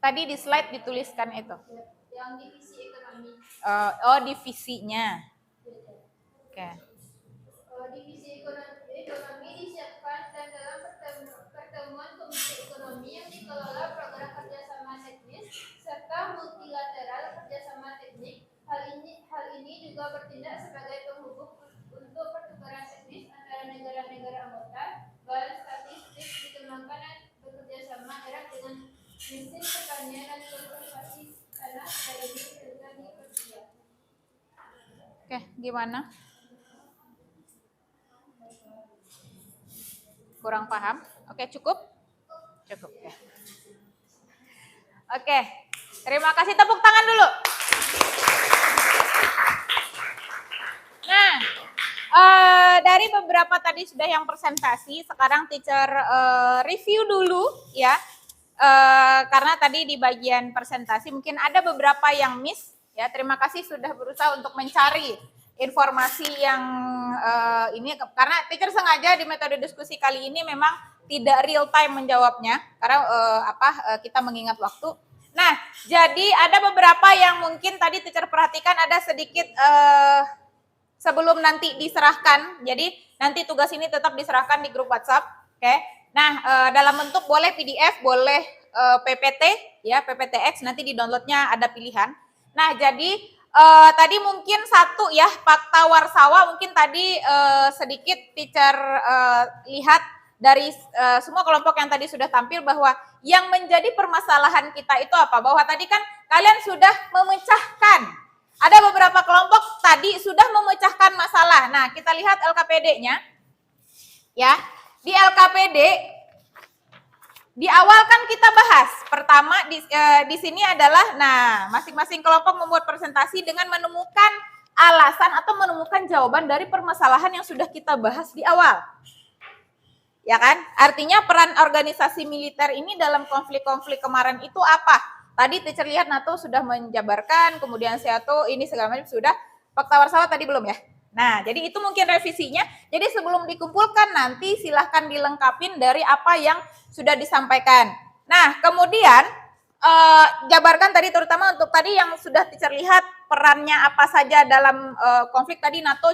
Tadi di slide dituliskan itu. Yang divisi ekonomi. Divisinya. Oke. Divisi ekonomi disiapkan dan dalam pertemuan Komite Ekonomi yang dikelola program kerjasama teknis serta multilateral kerjasama teknik. Hal ini juga bertindak sebagai penghubung untuk pertukaran teknis antara negara-negara anggota. Bahan statistik dikembangkan dan bekerjasama erat dengan mesin pertanian dan konservasi tanah dari serta di Persia. Oke, gimana? Kurang paham? Oke, cukup? Cukup ya. Oke, terima kasih, tepuk tangan dulu. Nah, dari beberapa tadi sudah yang presentasi, sekarang teacher review dulu ya. Karena tadi di bagian presentasi mungkin ada beberapa yang miss ya. Terima kasih sudah berusaha untuk mencari informasi yang ini, karena teacher sengaja di metode diskusi kali ini memang tidak real time menjawabnya karena kita mengingat waktu. Nah, jadi ada beberapa yang mungkin tadi teacher perhatikan ada sedikit sebelum nanti diserahkan. Jadi nanti tugas ini tetap diserahkan di grup WhatsApp, oke? Nah, dalam bentuk boleh PDF, boleh PPT, ya PPTX. Nanti di downloadnya ada pilihan. Nah, jadi tadi mungkin satu ya Fakta Warsawa mungkin tadi sedikit teacher lihat dari semua kelompok yang tadi sudah tampil bahwa yang menjadi permasalahan kita itu apa? Bahwa tadi kan kalian sudah memecahkan. Ada beberapa kelompok tadi sudah memecahkan masalah. Nah, kita lihat LKPD-nya. Ya, di LKPD Di awal kan kita bahas, pertama di sini adalah, nah masing-masing kelompok membuat presentasi dengan menemukan alasan atau menemukan jawaban dari permasalahan yang sudah kita bahas di awal. Ya kan? Artinya peran organisasi militer ini dalam konflik-konflik kemarin itu apa? Tadi teacher lihat NATO sudah menjabarkan, kemudian SEATO ini segala macam sudah, Fakta Warsawa tadi belum ya? Nah, jadi itu mungkin revisinya. Jadi sebelum dikumpulkan nanti silahkan dilengkapin dari apa yang sudah disampaikan. Nah, kemudian jabarkan tadi terutama untuk tadi yang sudah teacher lihat perannya apa saja dalam konflik tadi NATO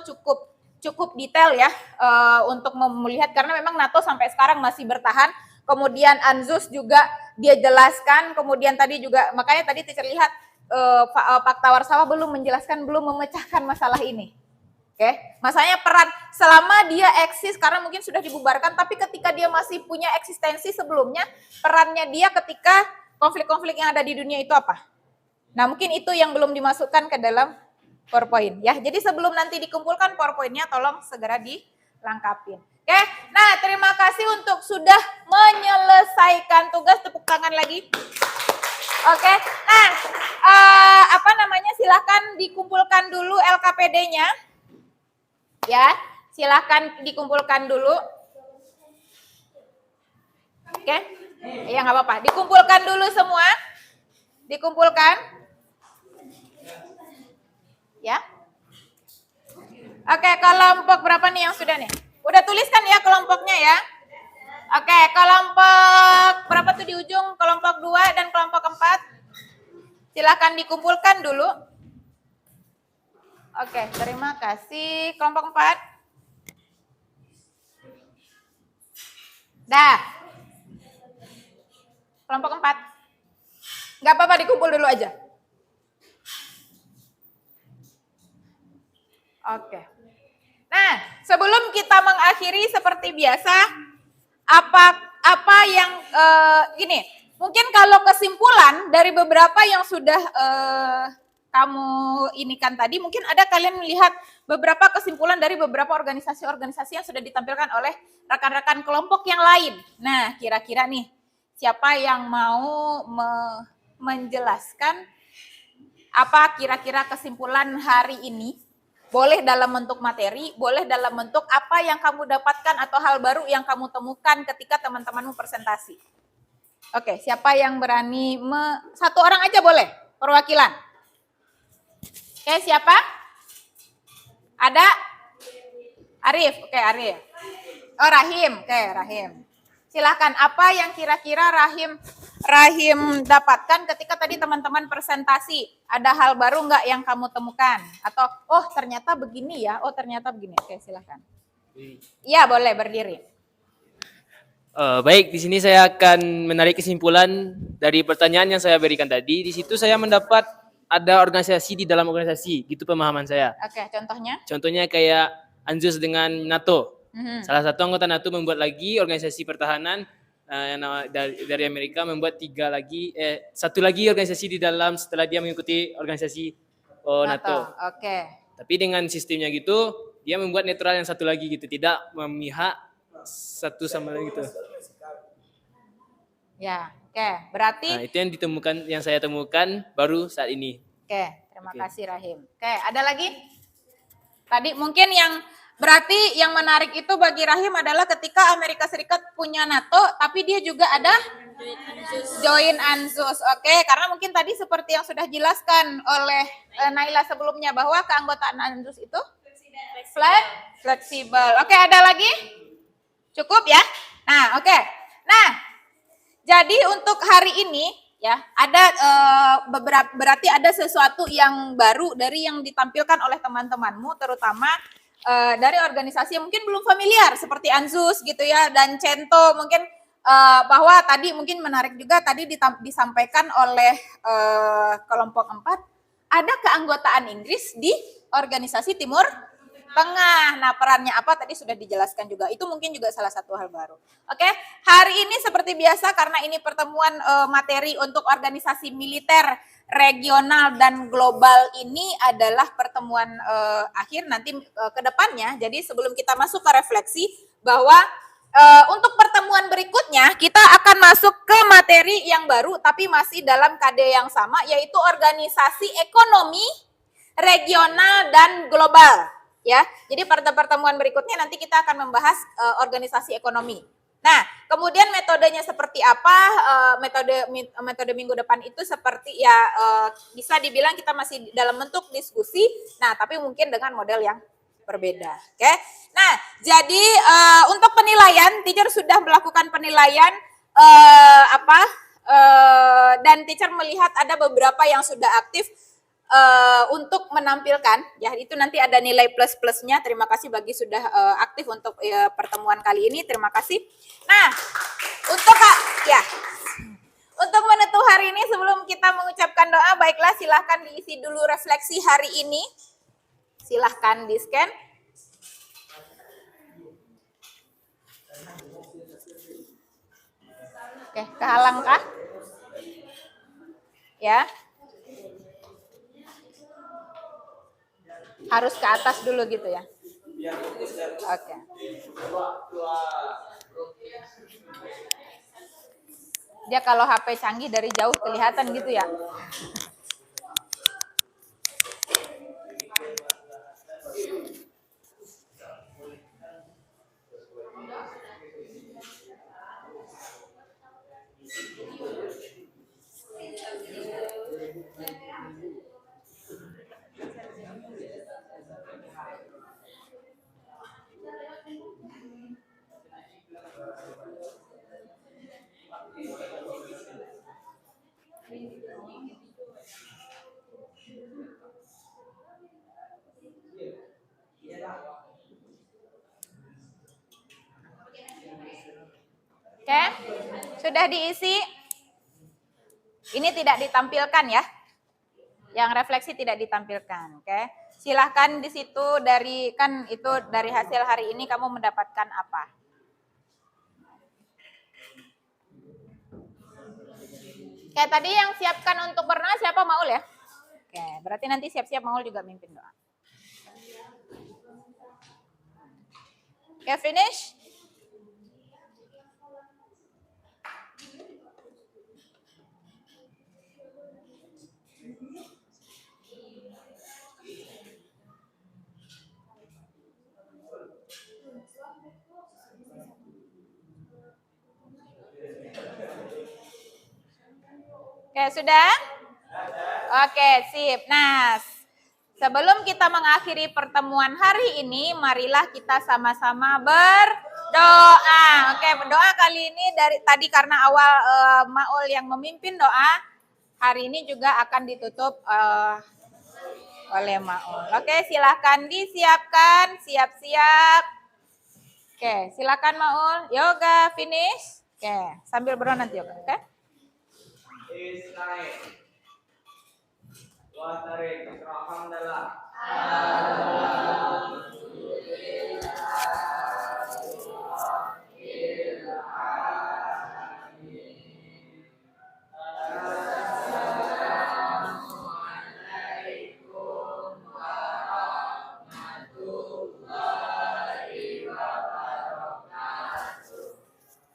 cukup detail ya untuk melihat karena memang NATO sampai sekarang masih bertahan. Kemudian ANZUS juga dia jelaskan, kemudian tadi juga makanya tadi teacher lihat Fakta Warsawa belum menjelaskan, belum memecahkan masalah ini. Oke, masalahnya peran selama dia eksis karena mungkin sudah dibubarkan, tapi ketika dia masih punya eksistensi sebelumnya, perannya dia ketika konflik-konflik yang ada di dunia itu apa? Nah, mungkin itu yang belum dimasukkan ke dalam PowerPoint ya. Jadi sebelum nanti dikumpulkan PowerPoint-nya tolong segera dilengkapin. Oke, nah terima kasih untuk sudah menyelesaikan tugas, tepuk tangan lagi. Oke, nah silakan dikumpulkan dulu LKPD-nya. Ya, silahkan dikumpulkan dulu. Oke, ya nggak apa-apa. Dikumpulkan dulu semua. Dikumpulkan. Ya. Oke, kelompok berapa nih yang sudah nih? Udah tuliskan ya kelompoknya ya. Oke, kelompok berapa tuh di ujung? Kelompok 2 dan kelompok 4. Silahkan dikumpulkan dulu. Oke, terima kasih. Kelompok 4. Dah. Kelompok 4. Nggak apa-apa, dikumpul dulu aja. Oke. Nah, sebelum kita mengakhiri seperti biasa, apa yang gini, mungkin kalau kesimpulan dari beberapa yang sudah kamu inikan tadi, mungkin ada kalian melihat beberapa kesimpulan dari beberapa organisasi-organisasi yang sudah ditampilkan oleh rekan-rekan kelompok yang lain. Nah, kira-kira nih, siapa yang mau menjelaskan apa kira-kira kesimpulan hari ini? Boleh dalam bentuk materi, boleh dalam bentuk apa yang kamu dapatkan atau hal baru yang kamu temukan ketika teman-temanmu presentasi. Oke, siapa yang berani? Satu orang aja boleh, perwakilan. Oke, siapa? Ada? Arif, oke Arif. Oh Rahim, oke Rahim. Silahkan, apa yang kira-kira Rahim dapatkan ketika tadi teman-teman presentasi? Ada hal baru nggak yang kamu temukan? Atau, oh ternyata begini ya, oh ternyata begini. Oke, silahkan. Iya, boleh berdiri. Baik, di sini saya akan menarik kesimpulan dari pertanyaan yang saya berikan tadi. Di situ saya mendapat ada organisasi di dalam organisasi, gitu pemahaman saya. Oke, contohnya? Contohnya kayak ANZUS dengan NATO. Mhm. Salah satu anggota NATO membuat lagi organisasi pertahanan dari Amerika membuat satu lagi organisasi di dalam setelah dia mengikuti organisasi NATO. Oke. Tapi dengan sistemnya gitu, dia membuat netral yang satu lagi gitu, tidak memihak satu sama lain gitu. Ya, oke. Berarti Nah, itu yang saya temukan baru saat ini. oke, terima kasih Rahim. Oke, ada lagi? Tadi mungkin yang berarti yang menarik itu bagi Rahim adalah ketika Amerika Serikat punya NATO, tapi dia juga ada join ANZUS. Oke, karena mungkin tadi seperti yang sudah dijelaskan oleh Naila sebelumnya bahwa keanggotaan ANZUS itu fleksibel. Oke, ada lagi? Cukup ya? Nah, oke. Nah, jadi untuk hari ini ya ada berarti ada sesuatu yang baru dari yang ditampilkan oleh teman-temanmu, terutama dari organisasi yang mungkin belum familiar seperti ANZUS gitu ya, dan CENTO mungkin bahwa tadi mungkin menarik juga tadi disampaikan oleh kelompok 4 ada keanggotaan Inggris di organisasi Timur Tengah. Nah, perannya apa tadi sudah dijelaskan juga. Itu mungkin juga salah satu hal baru. Oke, hari ini seperti biasa karena ini pertemuan materi untuk organisasi militer regional dan global ini adalah pertemuan akhir nanti ke depannya. Jadi sebelum kita masuk ke refleksi bahwa untuk pertemuan berikutnya kita akan masuk ke materi yang baru tapi masih dalam KD yang sama, yaitu organisasi ekonomi regional dan global, ya. Jadi pada pertemuan berikutnya nanti kita akan membahas organisasi ekonomi. Nah, kemudian metodenya seperti apa? Metode minggu depan itu seperti ya bisa dibilang kita masih dalam bentuk diskusi. Nah, tapi mungkin dengan model yang berbeda. Oke. Nah, jadi untuk penilaian, teacher sudah melakukan penilaian dan teacher melihat ada beberapa yang sudah aktif untuk menampilkan, ya itu nanti ada nilai plus-plusnya. Terima kasih bagi sudah aktif untuk pertemuan kali ini. Terima kasih. Nah, untuk menutup hari ini sebelum kita mengucapkan doa, baiklah silahkan diisi dulu refleksi hari ini. Silahkan di-scan. Oke, kehalang kah? Ya. Harus ke atas dulu gitu ya. Oke. Dia kalau HP canggih dari jauh kelihatan gitu ya. Oke, sudah diisi. Ini tidak ditampilkan ya. Yang refleksi tidak ditampilkan, oke. Silahkan di situ dari hasil hari ini kamu mendapatkan apa? Kayak tadi yang siapkan untuk berdoa siapa? Maul ya? Oke, berarti nanti siap-siap Maul juga mimpin doa. Oke, finish? Oke, sudah? Oke, sip. Nah, sebelum kita mengakhiri pertemuan hari ini, marilah kita sama-sama berdoa. Oke, berdoa kali ini dari tadi karena awal Maul yang memimpin doa, hari ini juga akan ditutup oleh Maul. Oke, silakan disiapkan, siap-siap. Oke, silakan Maul. Yoga finish. Oke, sambil berdoa nanti yoga, oke? Israel. Wa tarik alhamdulillah.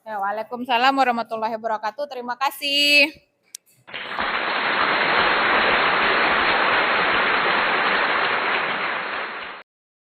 Waalaikumsalam warahmatullahi wabarakatuh. Terima kasih.